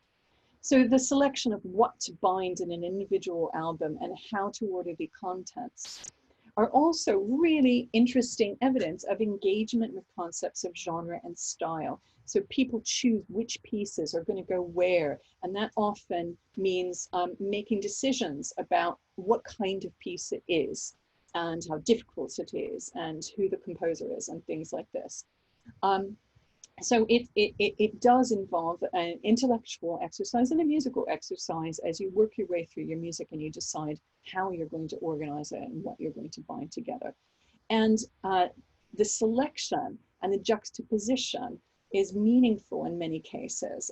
So the selection of what to bind in an individual album and how to order the contents are also really interesting evidence of engagement with concepts of genre and style. So people choose which pieces are going to go where, and that often means making decisions about what kind of piece it is and how difficult it is and who the composer is and things like this. So it does involve an intellectual exercise and a musical exercise as you work your way through your music and you decide how you're going to organize it and what you're going to bind together. And the selection and the juxtaposition is meaningful in many cases.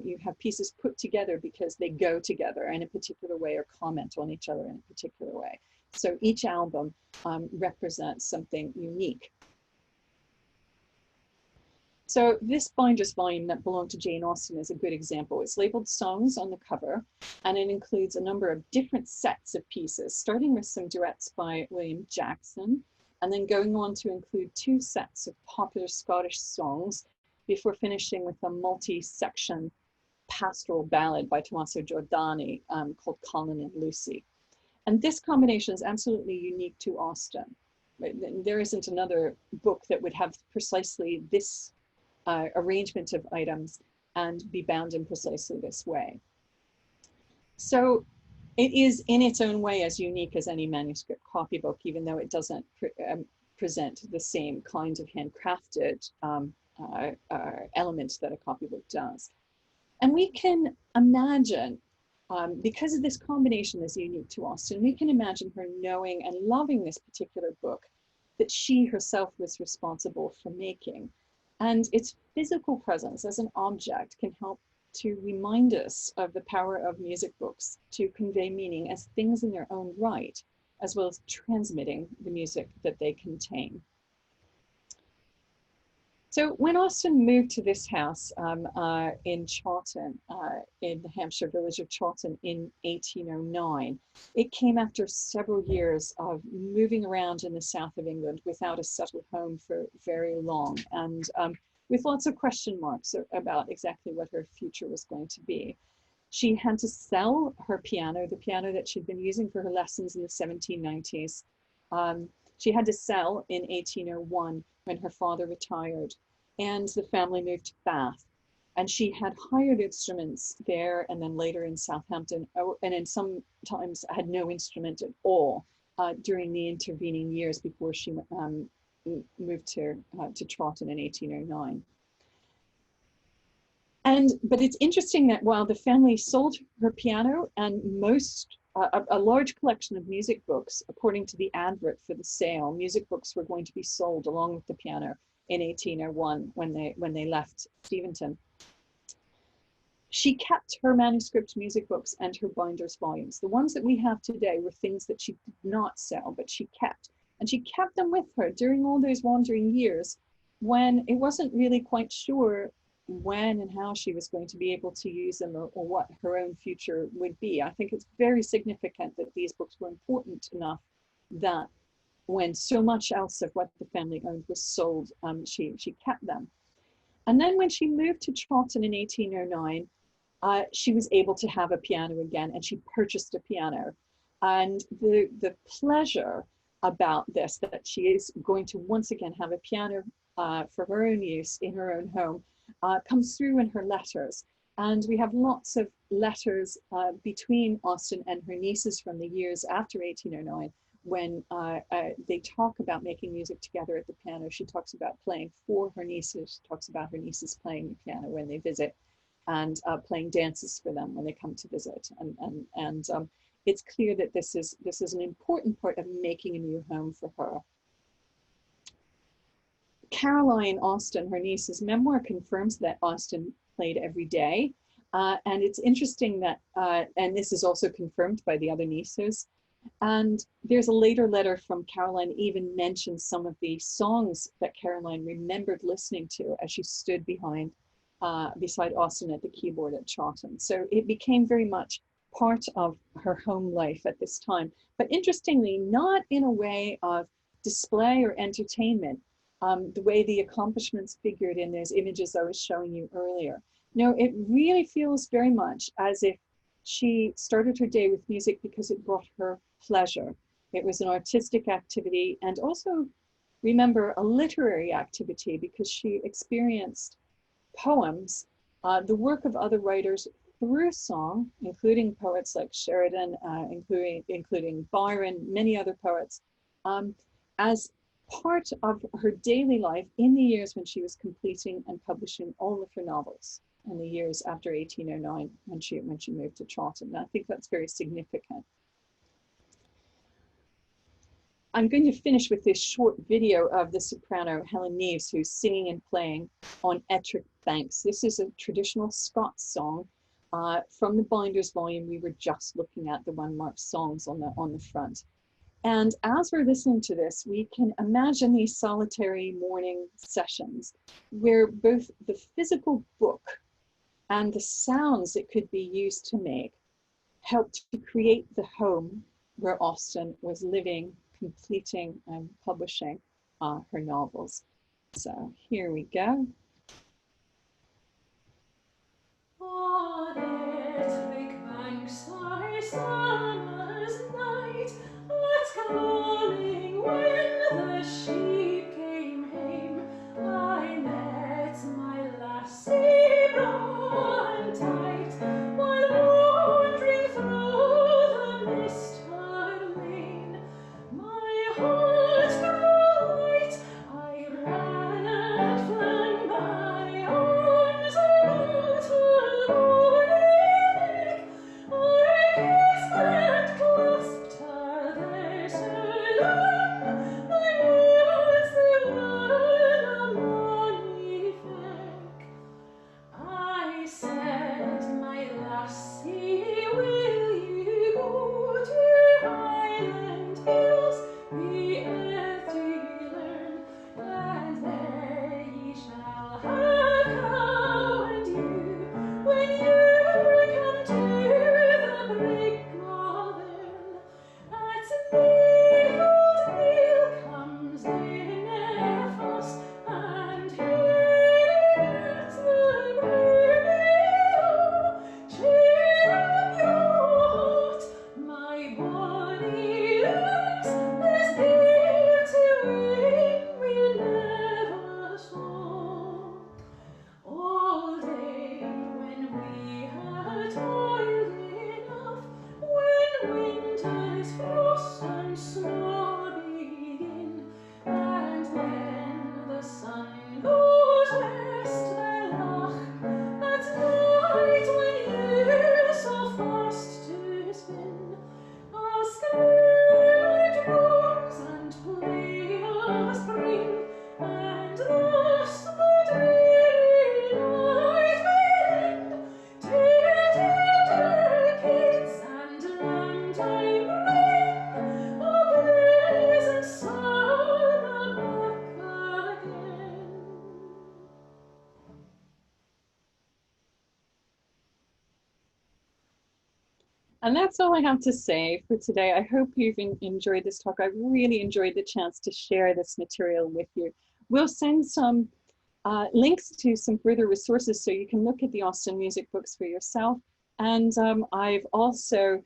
You have pieces put together because they go together in a particular way or comment on each other in a particular way. So each album represents something unique. So this binder's volume that belonged to Jane Austen is a good example. It's labeled Songs on the cover, and it includes a number of different sets of pieces, starting with some duets by William Jackson, and then going on to include 2 sets of popular Scottish songs before finishing with a multi-section pastoral ballad by Tommaso Giordani called Colin and Lucy. And this combination is absolutely unique to Austen. There isn't another book that would have precisely this arrangement of items and be bound in precisely this way. So it is in its own way as unique as any manuscript copybook, even though it doesn't present the same kind of handcrafted elements that a copybook does. And we can imagine, because of this combination is unique to Austen, we can imagine her knowing and loving this particular book that she herself was responsible for making. And its physical presence as an object can help to remind us of the power of music books to convey meaning as things in their own right, as well as transmitting the music that they contain. So when Austen moved to this house in Chawton, in the Hampshire village of Chawton in 1809, it came after several years of moving around in the south of England without a settled home for very long. And with lots of question marks about exactly what her future was going to be. She had to sell her piano, the piano that she'd been using for her lessons in the 1790s. She had to sell in 1801 when her father retired, and the family moved to Bath. And she had hired instruments there and then later in Southampton, and in sometimes had no instrument at all during the intervening years before she moved to Chawton in 1809. But it's interesting that while the family sold her piano and a large collection of music books, according to the advert for the sale, music books were going to be sold along with the piano in 1801 when they left Steventon. She kept her manuscript music books and her binder's volumes. The ones that we have today were things that she did not sell, but she kept. And she kept them with her during all those wandering years when it wasn't really quite sure when and how she was going to be able to use them or what her own future would be. I think it's very significant that these books were important enough that when so much else of what the family owned was sold, she kept them. And then when she moved to Chawton in 1809, she was able to have a piano again, and she purchased a piano. And the pleasure about this, that she is going to once again have a piano for her own use in her own home, comes through in her letters. And we have lots of letters between Austen and her nieces from the years after 1809, when they talk about making music together at the piano. She talks about playing for her nieces, she talks about her nieces playing the piano when they visit, and playing dances for them when they come to visit. And it's clear that this is an important part of making a new home for her. Caroline Austen, her niece's memoir, confirms that Austen played every day. And it's interesting that, and this is also confirmed by the other nieces. And there's a later letter from Caroline even mentions some of the songs that Caroline remembered listening to as she stood beside Austen at the keyboard at Chawton. So it became very much part of her home life at this time. But interestingly, not in a way of display or entertainment, the way the accomplishments figured in those images I was showing you earlier. No, it really feels very much as if she started her day with music because it brought her pleasure. It was an artistic activity, and also, remember, a literary activity, because she experienced poems, the work of other writers through song, including poets like Sheridan, including Byron, many other poets, as part of her daily life in the years when she was completing and publishing all of her novels, in the years after 1809 when she moved to Chawton. And I think that's very significant. I'm going to finish with this short video of the soprano Helen Neves, who's singing and playing on Ettrick Banks. This is a traditional Scots song from the binder's volume we were just looking at, the one marked songs on the front. And as we're listening to this, we can imagine these solitary morning sessions where both the physical book and the sounds it could be used to make helped to create the home where Austen was living, completing and publishing her novels. So here we go. On Ettrick Banks I summer's night, at calling when the sheep came hame, I met my lassie braw and tight, while wandering through the mist-hard lane. My heart grew light, I ran and flung my arms about her lordly neck. I kissed and clasped her there, Sir And that's all I have to say for today. I hope you've enjoyed this talk. I really enjoyed the chance to share this material with you. We'll send some links to some further resources so you can look at the Austen music books for yourself. And I've also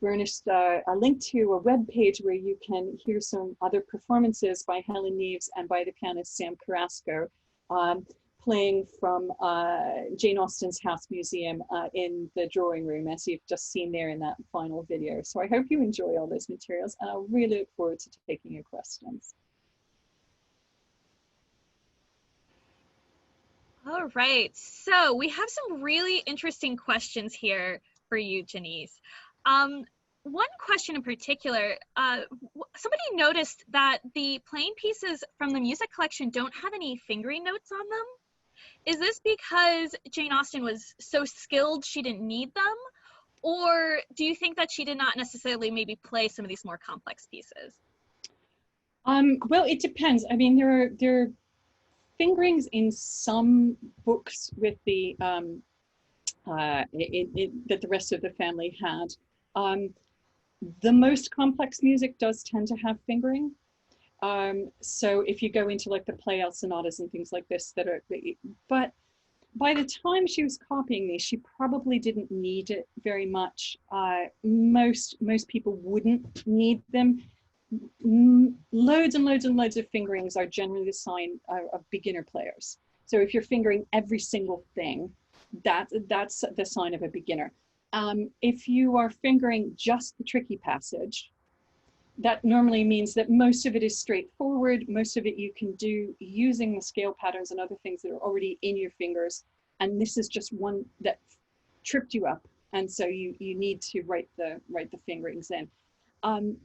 furnished a link to a web page where you can hear some other performances by Helen Neves and by the pianist Sam Carrasco, playing from Jane Austen's House Museum in the drawing room, as you've just seen there in that final video. So I hope you enjoy all those materials, and I really look forward to taking your questions. All right, so we have some really interesting questions here for you, Jeanice. One question in particular, somebody noticed that the playing pieces from the music collection don't have any fingering notes on them. Is this because Jane Austen was so skilled she didn't need them? Or do you think that she did not necessarily maybe play some of these more complex pieces? Well, it depends. I mean, there are fingerings in some books with the that the rest of the family had. The most complex music does tend to have fingering. So if you go into like the play sonatas and things like this that are, but by the time she was copying these, she probably didn't need it very much. Most people wouldn't need them. Loads and loads and loads of fingerings are generally the sign of beginner players. So if you're fingering every single thing, that's the sign of a beginner. If you are fingering just the tricky passage, that normally means that most of it is straightforward. Most of it you can do using the scale patterns and other things that are already in your fingers. And this is just one that tripped you up. And so you need to write the fingerings in.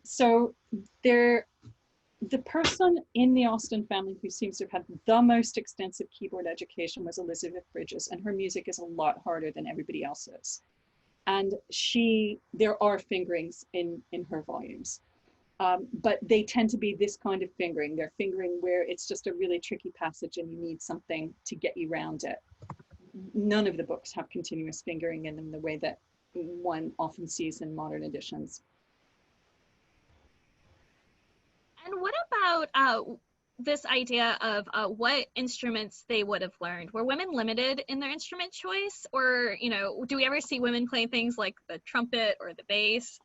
So the person in the Austen family who seems to have had the most extensive keyboard education was Elizabeth Bridges, and her music is a lot harder than everybody else's. And there are fingerings in her volumes. But they tend to be this kind of fingering. They're fingering where it's just a really tricky passage and you need something to get you around it. None of the books have continuous fingering in them the way that one often sees in modern editions. And what about this idea of what instruments they would have learned? Were women limited in their instrument choice? Or, do we ever see women playing things like the trumpet or the bass?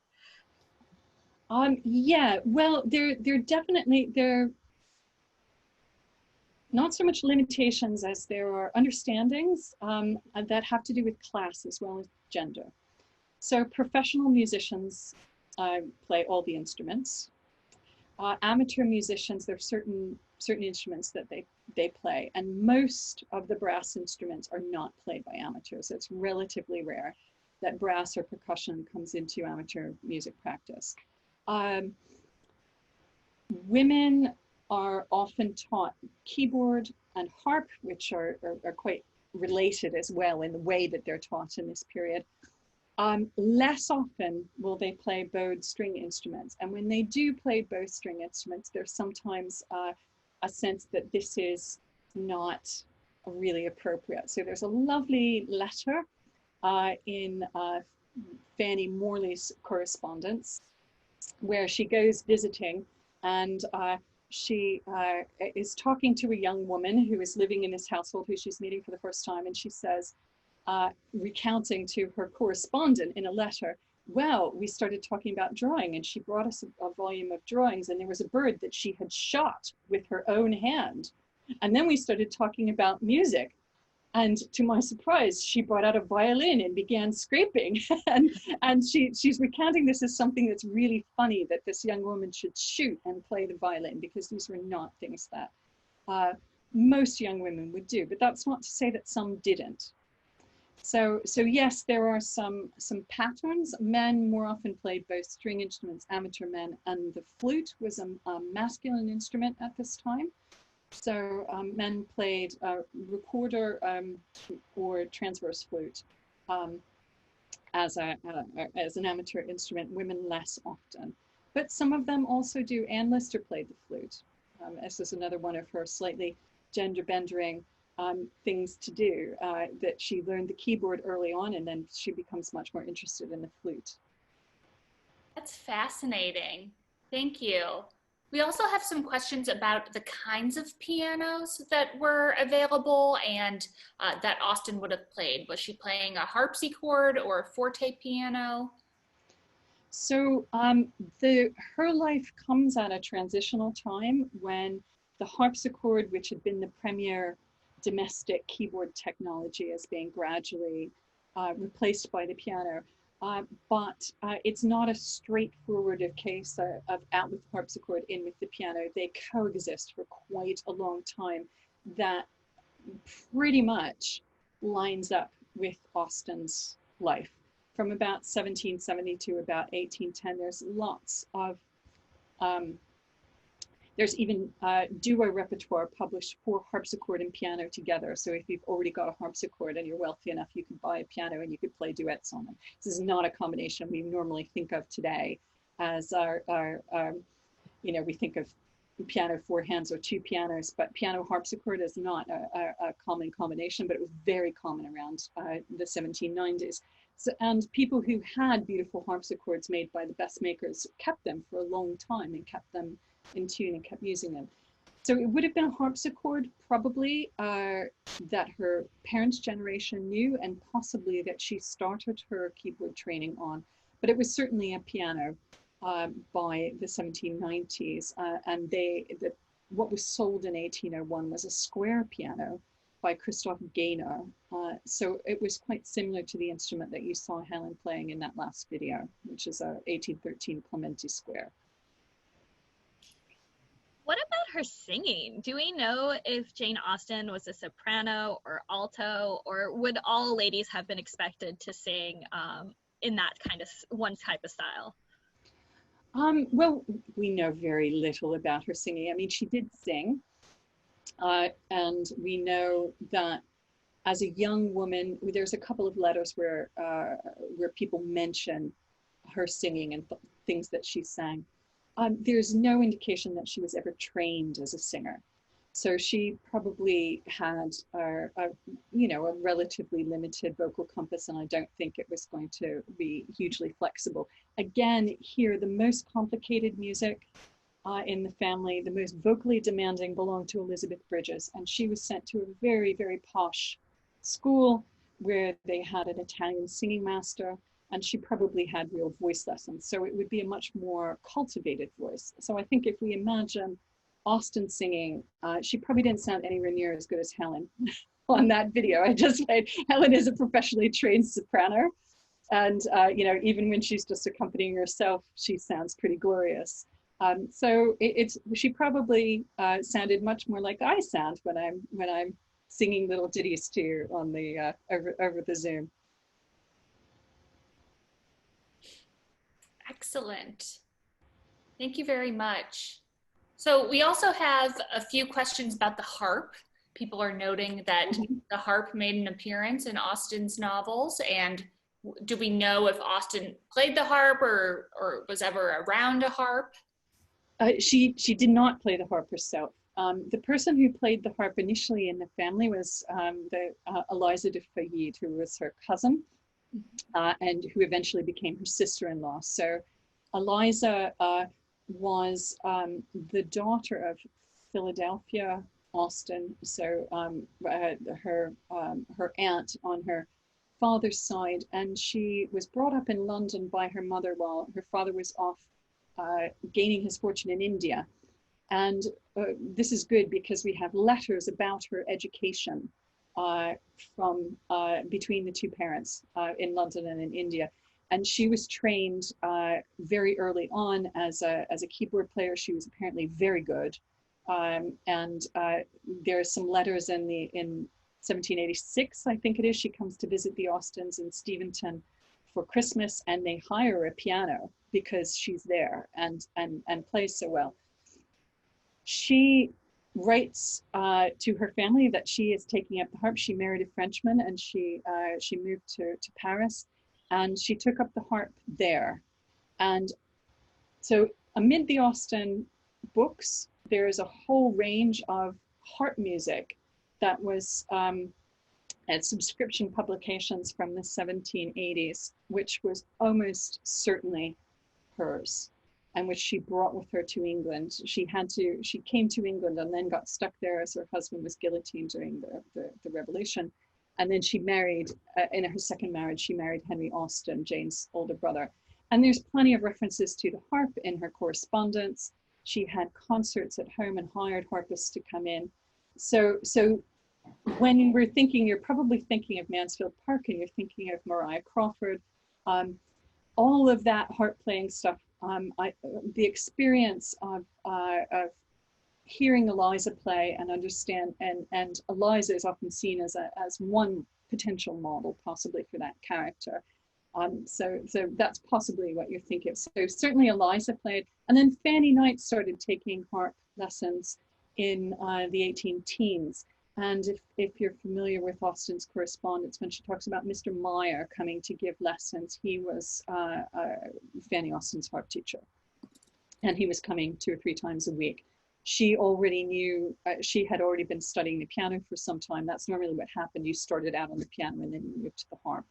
Yeah, well, there are not so much limitations as there are understandings that have to do with class as well as gender. So professional musicians play all the instruments. Amateur musicians, there are certain instruments that they play, and most of the brass instruments are not played by amateurs. It's relatively rare that brass or percussion comes into amateur music practice. Women are often taught keyboard and harp, which are quite related as well in the way that they're taught in this period. Less often will they play bowed string instruments. And when they do play bowed string instruments, there's sometimes a sense that this is not really appropriate. So there's a lovely letter in Fanny Morley's correspondence where she goes visiting, and she is talking to a young woman who is living in this household who she's meeting for the first time, and she says, recounting to her correspondent in a letter, well, we started talking about drawing, and she brought us a volume of drawings, and there was a bird that she had shot with her own hand. And then we started talking about music. And to my surprise, she brought out a violin and began scraping. and she's recounting this as something that's really funny, that this young woman should shoot and play the violin, because these were not things that most young women would do. But that's not to say that some didn't. So yes, there are some patterns. Men more often played both string instruments, amateur men, and the flute was a masculine instrument at this time. So men played recorder or transverse flute as an amateur instrument, women less often. But some of them also do. Anne Lister played the flute. This is another one of her slightly gender-bendering things to do, that she learned the keyboard early on, and then she becomes much more interested in the flute. That's fascinating. Thank you. We also have some questions about the kinds of pianos that were available and that Austen would have played. Was she playing a harpsichord or a forte piano? So her life comes at a transitional time when the harpsichord, which had been the premier domestic keyboard technology, is being gradually replaced by the piano. But it's not a straightforward case of out with harpsichord, in with the piano. They coexist for quite a long time. That pretty much lines up with Austen's life. From about 1770 to about 1810, there's lots of, there's even duo repertoire published for harpsichord and piano together. So if you've already got a harpsichord and you're wealthy enough, you could buy a piano and you could play duets on them. This is not a combination we normally think of today as our we think of piano, four hands or two pianos, but piano harpsichord is not a common combination, but it was very common around the 1790s. So, and people who had beautiful harpsichords made by the best makers kept them for a long time and kept them in tune and kept using them. So it would have been a harpsichord probably that her parents' generation knew, and possibly that she started her keyboard training on, but it was certainly a piano by the 1790s. And what was sold in 1801 was a square piano by Christoph Gaynor. So it was quite similar to the instrument that you saw Helen playing in that last video, which is a 1813 Clementi square. What about her singing? Do we know if Jane Austen was a soprano or alto, or would all ladies have been expected to sing in that kind of one type of style? Well, we know very little about her singing. I mean, she did sing, and we know that as a young woman, there's a couple of letters where people mention her singing and things that she sang. There's no indication that she was ever trained as a singer. So she probably had a relatively limited vocal compass, and I don't think it was going to be hugely flexible. Again, here, the most complicated music in the family, the most vocally demanding, belonged to Elizabeth Bridges, and she was sent to a very, very posh school where they had an Italian singing master, and she probably had real voice lessons. So it would be a much more cultivated voice. So I think if we imagine Austen singing, she probably didn't sound anywhere near as good as Helen on that video I just played. Helen is a professionally trained soprano, and even when she's just accompanying herself, she sounds pretty glorious. So she probably sounded much more like I sound when I'm singing little ditties to you on the over the Zoom. Excellent. Thank you very much. So we also have a few questions about the harp. People are noting that the harp made an appearance in Austen's novels, and do we know if Austen played the harp or was ever around a harp? She did not play the harp herself. The person who played the harp initially in the family was Eliza de Feuillide, who was her cousin, and who eventually became her sister-in-law. So Eliza was the daughter of Philadelphia Austen. So her aunt on her father's side, and she was brought up in London by her mother while her father was off gaining his fortune in India. And this is good because we have letters about her education from between the two parents in London and in India. And she was trained very early on as a keyboard player. She was apparently very good. And there are some letters in 1786, I think it is, she comes to visit the Austens in Steventon for Christmas, and they hire a piano because she's there and plays so well. She writes to her family that she is taking up the harp. She married a Frenchman, and she moved to Paris, and she took up the harp there. And so amid the Austen books, there is a whole range of harp music that was at subscription publications from the 1780s, which was almost certainly hers, and which she brought with her to England. She came to England and then got stuck there as her husband was guillotined during the Revolution. And then she married, in her second marriage, she married Henry Austen, Jane's older brother. And there's plenty of references to the harp in her correspondence. She had concerts at home and hired harpists to come in. So when we're thinking, you're probably thinking of Mansfield Park and you're thinking of Mariah Crawford. All of that harp playing stuff, the experience of hearing Eliza play and understand, and Eliza is often seen as one potential model possibly for that character. So that's possibly what you're thinking of. So certainly Eliza played, and then Fanny Knight started taking harp lessons in the 18-teens. And if you're familiar with Austen's correspondence, when she talks about Mr. Meyer coming to give lessons, he was Fanny Austen's harp teacher. And he was coming 2 or 3 times a week. She already knew, she had already been studying the piano for some time. That's normally what happened. You started out on the piano and then you moved to the harp.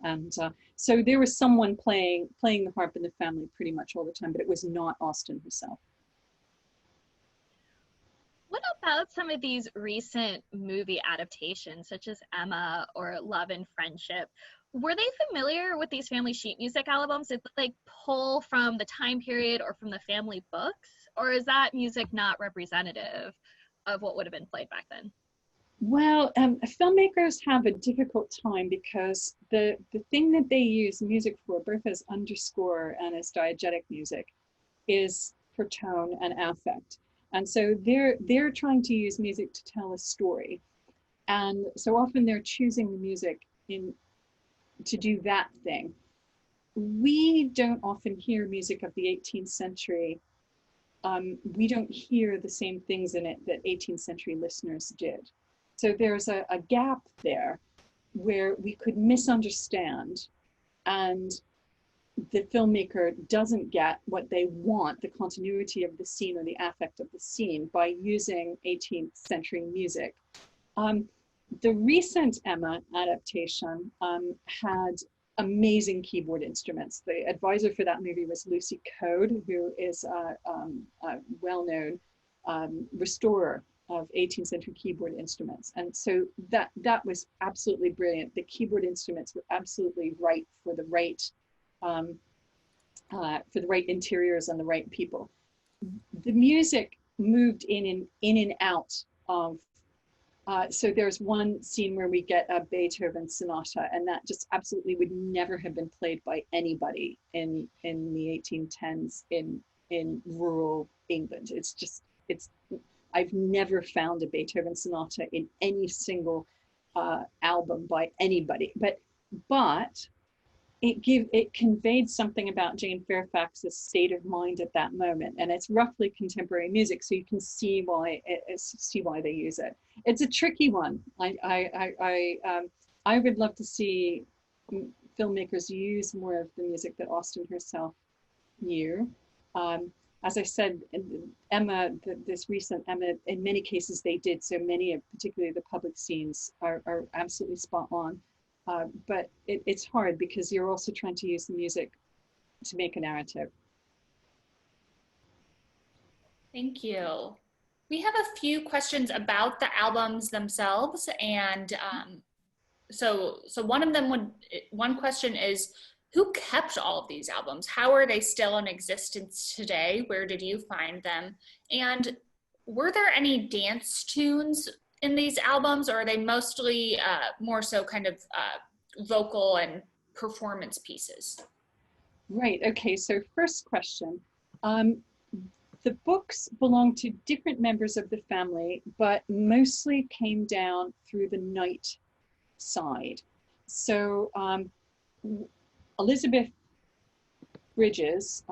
And so there was someone playing the harp in the family pretty much all the time, but it was not Austen herself. What about some of these recent movie adaptations, such as Emma or Love and Friendship? Were they familiar with these family sheet music albums? Did they pull from the time period or from the family books? Or is that music not representative of what would have been played back then? Well, filmmakers have a difficult time because the thing that they use music for, both as underscore and as diegetic music, is for tone and affect. And so they're trying to use music to tell a story. And so often they're choosing the music to do that thing. We don't often hear music of the 18th century. We don't hear the same things in it that 18th century listeners did. So there's a gap there where we could misunderstand, and the filmmaker doesn't get what they want, the continuity of the scene or the affect of the scene, by using 18th century music. The recent Emma adaptation had amazing keyboard instruments. The advisor for that movie was Lucy Code, who is a well-known restorer of 18th century keyboard instruments. And so that was absolutely brilliant. The keyboard instruments were absolutely right for the right interiors and the right people. The music moved in and out of, so there's one scene where we get a Beethoven Sonata, and that just absolutely would never have been played by anybody in the 1810s in rural England. I've never found a Beethoven Sonata in any single album by anybody, but it conveyed something about Jane Fairfax's state of mind at that moment, and it's roughly contemporary music, so you can see why they use it. It's a tricky one. I would love to see filmmakers use more of the music that Austen herself knew. As I said, Emma, this recent Emma, in many cases they did. So many of, particularly the public scenes, are absolutely spot on. But it's hard because you're also trying to use the music to make a narrative. Thank you. We have a few questions about the albums themselves, and so one question is, who kept all of these albums? How are they still in existence today? Where did you find them? And were there any dance tunes in these albums, or are they mostly more so kind of vocal and performance pieces? Right, okay, so first question. The books belong to different members of the family, but mostly came down through the Knight side. So Elizabeth Bridges,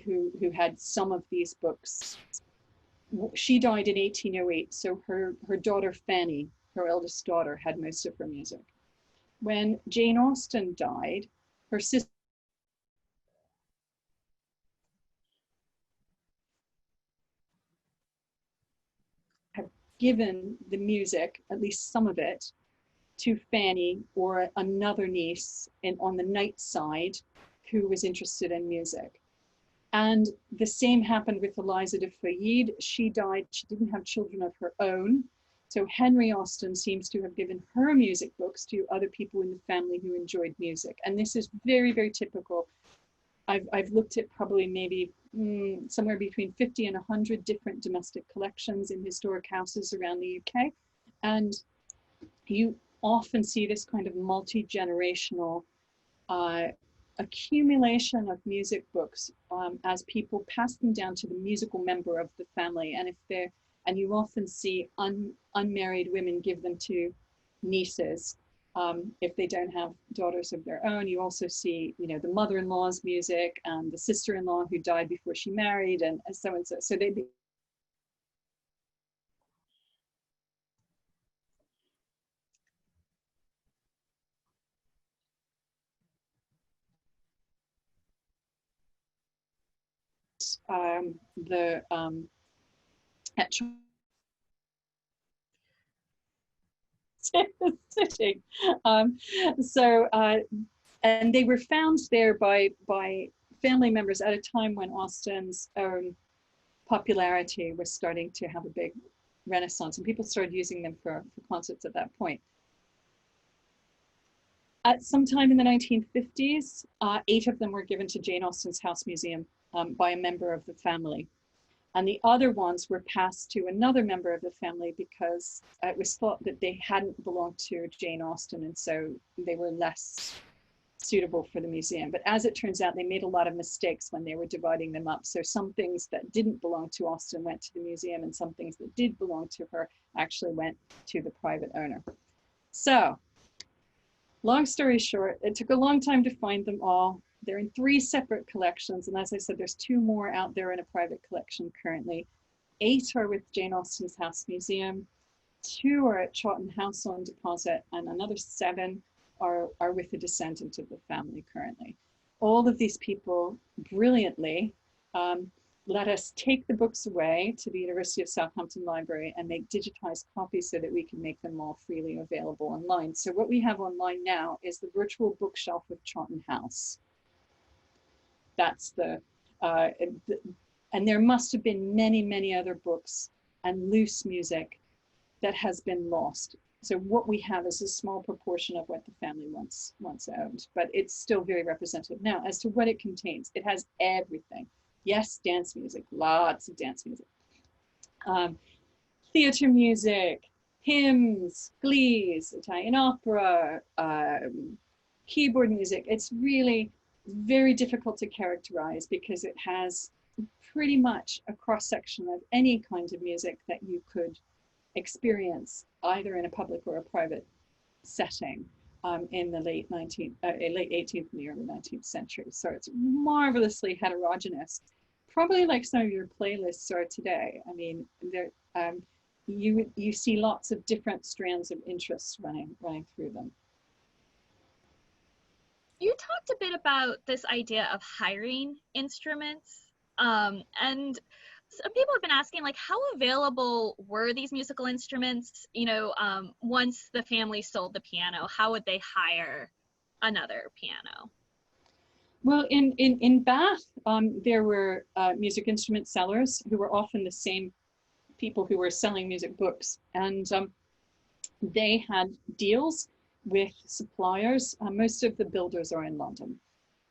who had some of these books, she died in 1808, so her daughter Fanny, her eldest daughter, had most of her music. When Jane Austen died, her sister had given the music, at least some of it, to Fanny or another niece on the night side who was interested in music. And the same happened with Eliza de Feuillide. She died, she didn't have children of her own. So Henry Austen seems to have given her music books to other people in the family who enjoyed music. And this is very, very typical. I've looked at probably maybe somewhere between 50 and 100 different domestic collections in historic houses around the UK. And you often see this kind of multi-generational accumulation of music books as people pass them down to the musical member of the family. And you often see unmarried women give them to nieces if they don't have daughters of their own. You also see, you know, the mother-in-law's music and the sister-in-law who died before she married, and so and so. So they at sitting. And they were found there by family members at a time when Austen's popularity was starting to have a big renaissance, and people started using them for concerts at that point. At some time in the 1950s, 8 of them were given to Jane Austen's House Museum by a member of the family. And the other ones were passed to another member of the family because it was thought that they hadn't belonged to Jane Austen, and so they were less suitable for the museum. But as it turns out, they made a lot of mistakes when they were dividing them up. So some things that didn't belong to Austen went to the museum, and some things that did belong to her actually went to the private owner. So, long story short, it took a long time to find them all. They're in 3 separate collections, and as I said, there's 2 more out there in a private collection currently. 8 are with Jane Austen's House Museum, 2 are at Chawton House on deposit, and another 7 are with a descendant of the family currently. All of these people brilliantly let us take the books away to the University of Southampton Library and make digitized copies so that we can make them all freely available online. So what we have online now is the virtual bookshelf of Chawton House. That's and there must have been many, many other books and loose music that has been lost. So what we have is a small proportion of what the family once owned, but it's still very representative. Now, as to what it contains, it has everything. Yes, dance music, lots of dance music. Theater music, hymns, glees, Italian opera, keyboard music. It's really very difficult to characterize because it has pretty much a cross-section of any kind of music that you could experience either in a public or a private setting in the late 18th and the early 19th century. So it's marvelously heterogeneous, probably like some of your playlists are today. I mean, you see lots of different strands of interest running through them. You talked a bit about this idea of hiring instruments, and some people have been asking, like, how available were these musical instruments, you know, once the family sold the piano? How would they hire another piano? Well, in Bath, there were music instrument sellers who were often the same people who were selling music books, and they had deals with suppliers. Most of the builders are in London,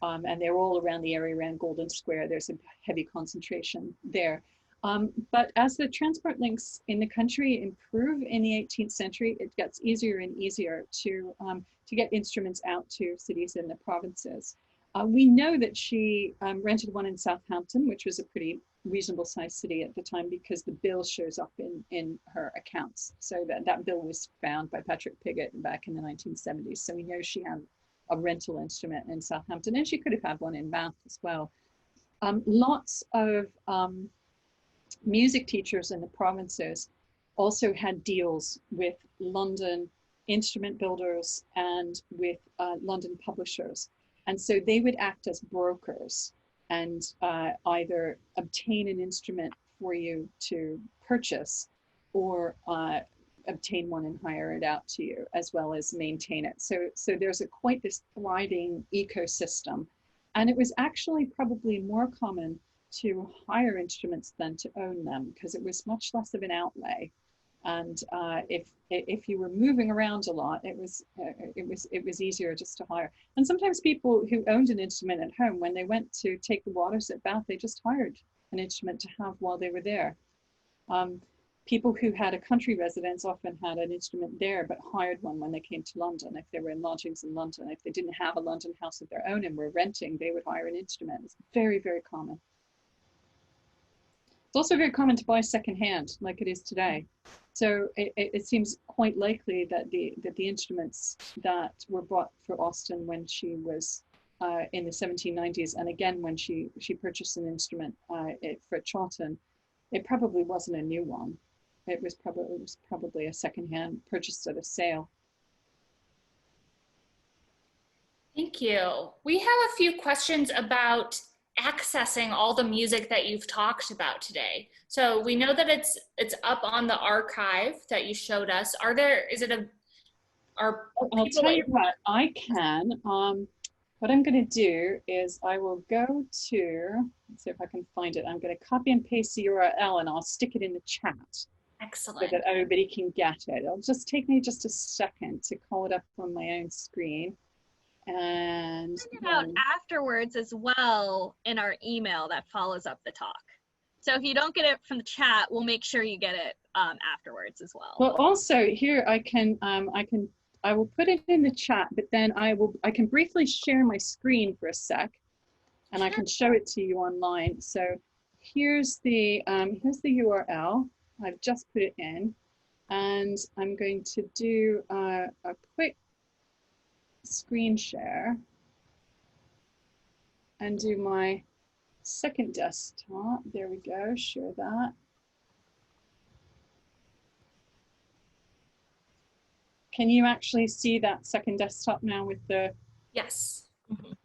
and they're all around the area around Golden Square. There's a heavy concentration there. But as the transport links in the country improve in the 18th century, it gets easier and easier to get instruments out to cities in the provinces. We know that she rented one in Southampton, which was a pretty reasonable sized city at the time, because the bill shows up in her accounts. So that bill was found by Patrick Pigott back in the 1970s. So we know she had a rental instrument in Southampton, and she could have had one in Bath as well. Lots of music teachers in the provinces also had deals with London instrument builders and with London publishers. And so they would act as brokers and either obtain an instrument for you to purchase or obtain one and hire it out to you, as well as maintain it. So there's quite this thriving ecosystem. And it was actually probably more common to hire instruments than to own them, because it was much less of an outlay. And if you were moving around a lot, it was easier just to hire. And sometimes people who owned an instrument at home, when they went to take the waters at Bath, they just hired an instrument to have while they were there. People who had a country residence often had an instrument there, but hired one when they came to London. If they were in lodgings in London, if they didn't have a London house of their own and were renting, they would hire an instrument. It's very, very common. It's also very common to buy secondhand, like it is today. So it seems quite likely that the instruments that were bought for Austen when she was in the 1790s, and again when she purchased an instrument for Chawton, it probably wasn't a new one. It was probably a secondhand purchased at a sale. Thank you. We have a few questions about accessing all the music that you've talked about today. So we know that it's up on the archive that you showed us. I'll tell you what, I can. What I'm going to do is I will go to, let's see if I can find it. I'm going to copy and paste the URL and I'll stick it in the chat. Excellent. So that everybody can get it. It'll just take me just a second to call it up on my own screen. And send it out afterwards as well in our email that follows up the talk. So if you don't get it from the chat, we'll make sure you get it afterwards as well. Well, also here I will put it in the chat, but then I can briefly share my screen for a sec, and I can show it to you online. So here's the URL. I've just put it in, and I'm going to do a quick screen share and do my second desktop. There we go, share that. Can you actually see that second desktop now with the? Yes.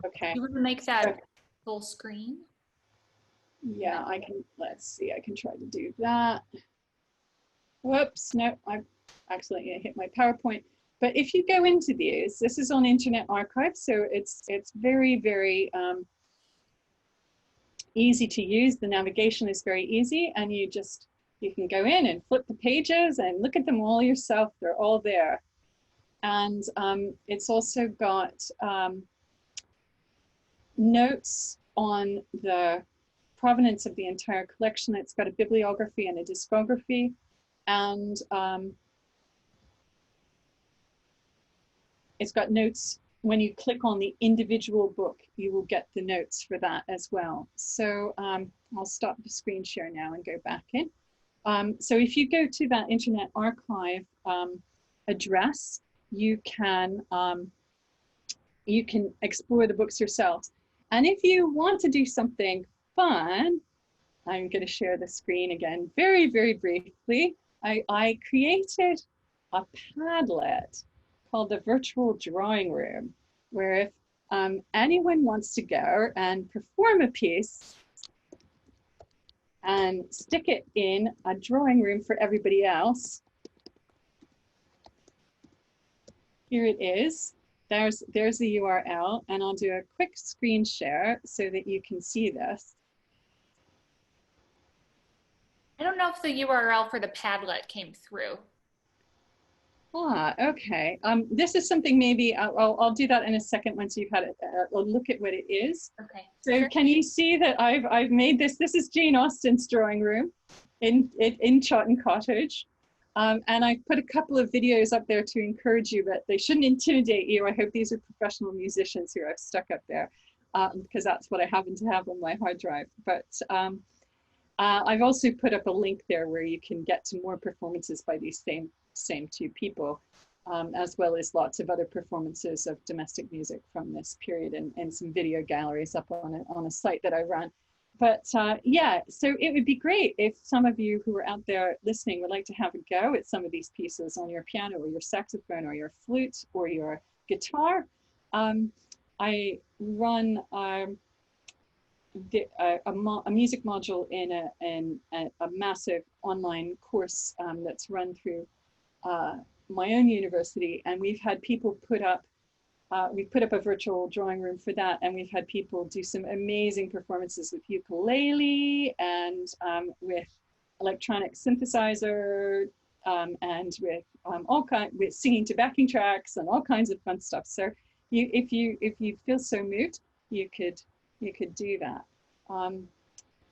Okay. You want to make that full screen? Yeah, I can, let's see, I can try to do that. Whoops, no, I've accidentally hit my PowerPoint. But if you go into these, this is on Internet Archive, so it's very, very easy to use. The navigation is very easy, and you can go in and flip the pages and look at them all yourself. They're all there. And it's also got notes on the provenance of the entire collection. It's got a bibliography and a discography. And it's got notes. When you click on the individual book, you will get the notes for that as well. So I'll stop the screen share now and go back in. So if you go to that Internet Archive address, you can explore the books yourselves. And if you want to do something fun, I'm going to share the screen again very, very briefly. I created a Padlet called the Virtual Drawing Room, where if anyone wants to go and perform a piece and stick it in a drawing room for everybody else, here it is. There's the URL, and I'll do a quick screen share so that you can see this. I don't know if the URL for the Padlet came through. Ah, okay. This is something maybe I'll do that in a second once you've had a look at what it is. Okay. So sure. Can you see that I've made this? This is Jane Austen's drawing room in Chawton Cottage. And I put a couple of videos up there to encourage you, but they shouldn't intimidate you. I hope these are professional musicians who I've stuck up there, because that's what I happen to have on my hard drive. But I've also put up a link there where you can get to more performances by these same two people, as well as lots of other performances of domestic music from this period, and some video galleries up on a site that I run. But yeah, so it would be great if some of you who are out there listening would like to have a go at some of these pieces on your piano or your saxophone or your flute or your guitar. I run, a music module in a massive online course that's run through my own university, and we've had people put up we've put up a virtual drawing room for that, and we've had people do some amazing performances with ukulele and with electronic synthesizer and with with singing to backing tracks and all kinds of fun stuff. So if you feel so moved, you could do that.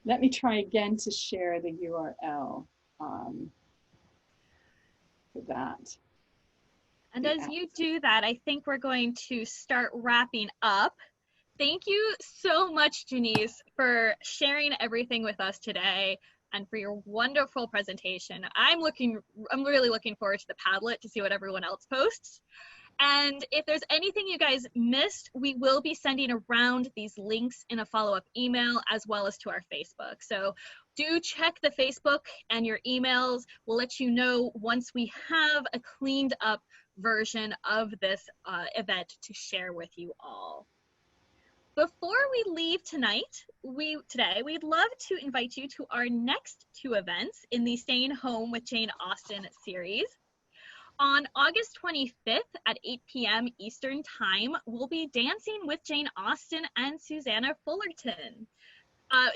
Let me try again to share the URL for that. And as you do that, I think we're going to start wrapping up. Thank you so much, Jeanice, for sharing everything with us today and for your wonderful presentation. I'm really looking forward to the Padlet to see what everyone else posts. And if there's anything you guys missed, we will be sending around these links in a follow-up email as well as to our Facebook. So do check the Facebook and your emails. We'll let you know once we have a cleaned up version of this event to share with you all. Before we leave tonight, we'd love to invite you to our next two events in the Staying Home with Jane Austen series. On August 25th at 8 p.m. Eastern Time, we'll be dancing with Jane Austen and Susanna Fullerton.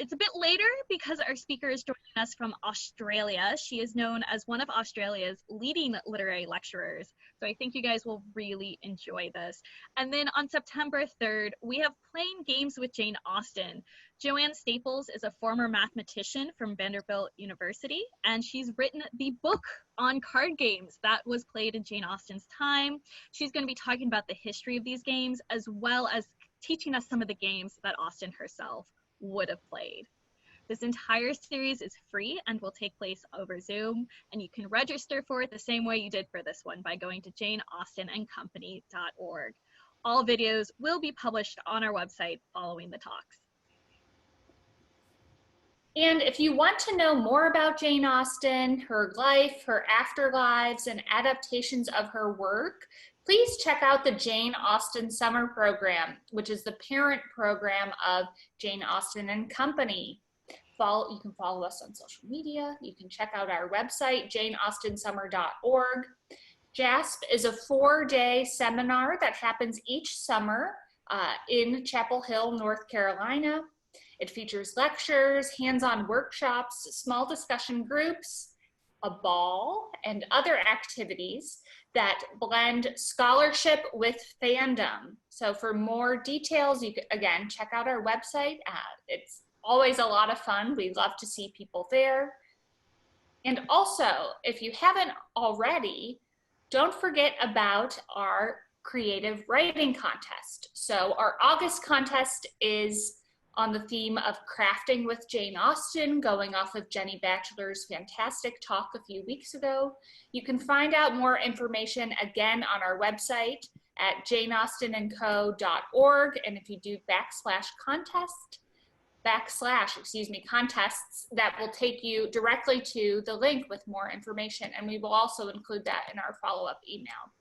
It's a bit later because our speaker is joining us from Australia. She is known as one of Australia's leading literary lecturers. So I think you guys will really enjoy this. And then on September 3rd, we have Playing Games with Jane Austen. Joanne Staples is a former mathematician from Vanderbilt University, and she's written the book on card games that was played in Jane Austen's time. She's going to be talking about the history of these games, as well as teaching us some of the games that Austen herself would have played. This entire series is free and will take place over Zoom, and you can register for it the same way you did for this one by going to janeaustenandcompany.org. All videos will be published on our website following the talks. And if you want to know more about Jane Austen, her life, her afterlives, and adaptations of her work, please check out the Jane Austen Summer Program, which is the parent program of Jane Austen and Company. You can follow us on social media. You can check out our website, janeaustensummer.org. JASP is a 4-day seminar that happens each summer in Chapel Hill, North Carolina. It features lectures, hands-on workshops, small discussion groups, a ball, and other activities that blend scholarship with fandom. So for more details, you can, again, check out our website. It's always a lot of fun. We love to see people there. And also, if you haven't already, don't forget about our creative writing contest. So our August contest is on the theme of crafting with Jane Austen, going off of Jenny Batchelor's fantastic talk a few weeks ago. You can find out more information again on our website at janeaustenandco.org. And if you do contests, that will take you directly to the link with more information. And we will also include that in our follow-up email.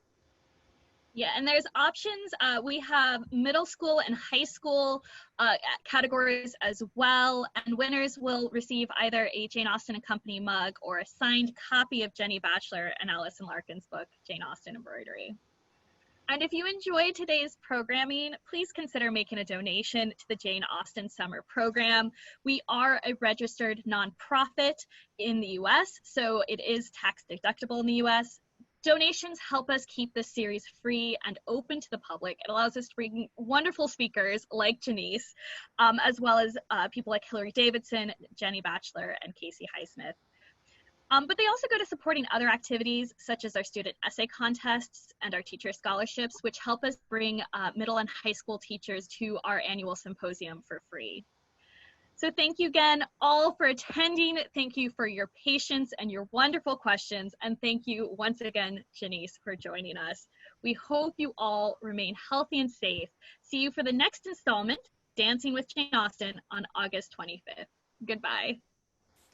Yeah, and there's options. We have middle school and high school categories as well, and winners will receive either a Jane Austen and Company mug or a signed copy of Jenny Batchelor and Alison Larkin's book, Jane Austen Embroidery. And if you enjoyed today's programming, please consider making a donation to the Jane Austen Summer Program. We are a registered nonprofit in the US, so it is tax deductible in the US. Donations help us keep this series free and open to the public. It allows us to bring wonderful speakers like Jeanice, as well as people like Hilary Davidson, Jenny Batchelor, and Casey Highsmith. But they also go to supporting other activities, such as our student essay contests and our teacher scholarships, which help us bring middle and high school teachers to our annual symposium for free. So thank you again all for attending. Thank you for your patience and your wonderful questions. And thank you once again, Jeanice, for joining us. We hope you all remain healthy and safe. See you for the next installment, Dancing with Jane Austen, on August 25th. Goodbye.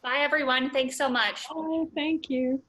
Bye, everyone. Thanks so much. Oh, thank you.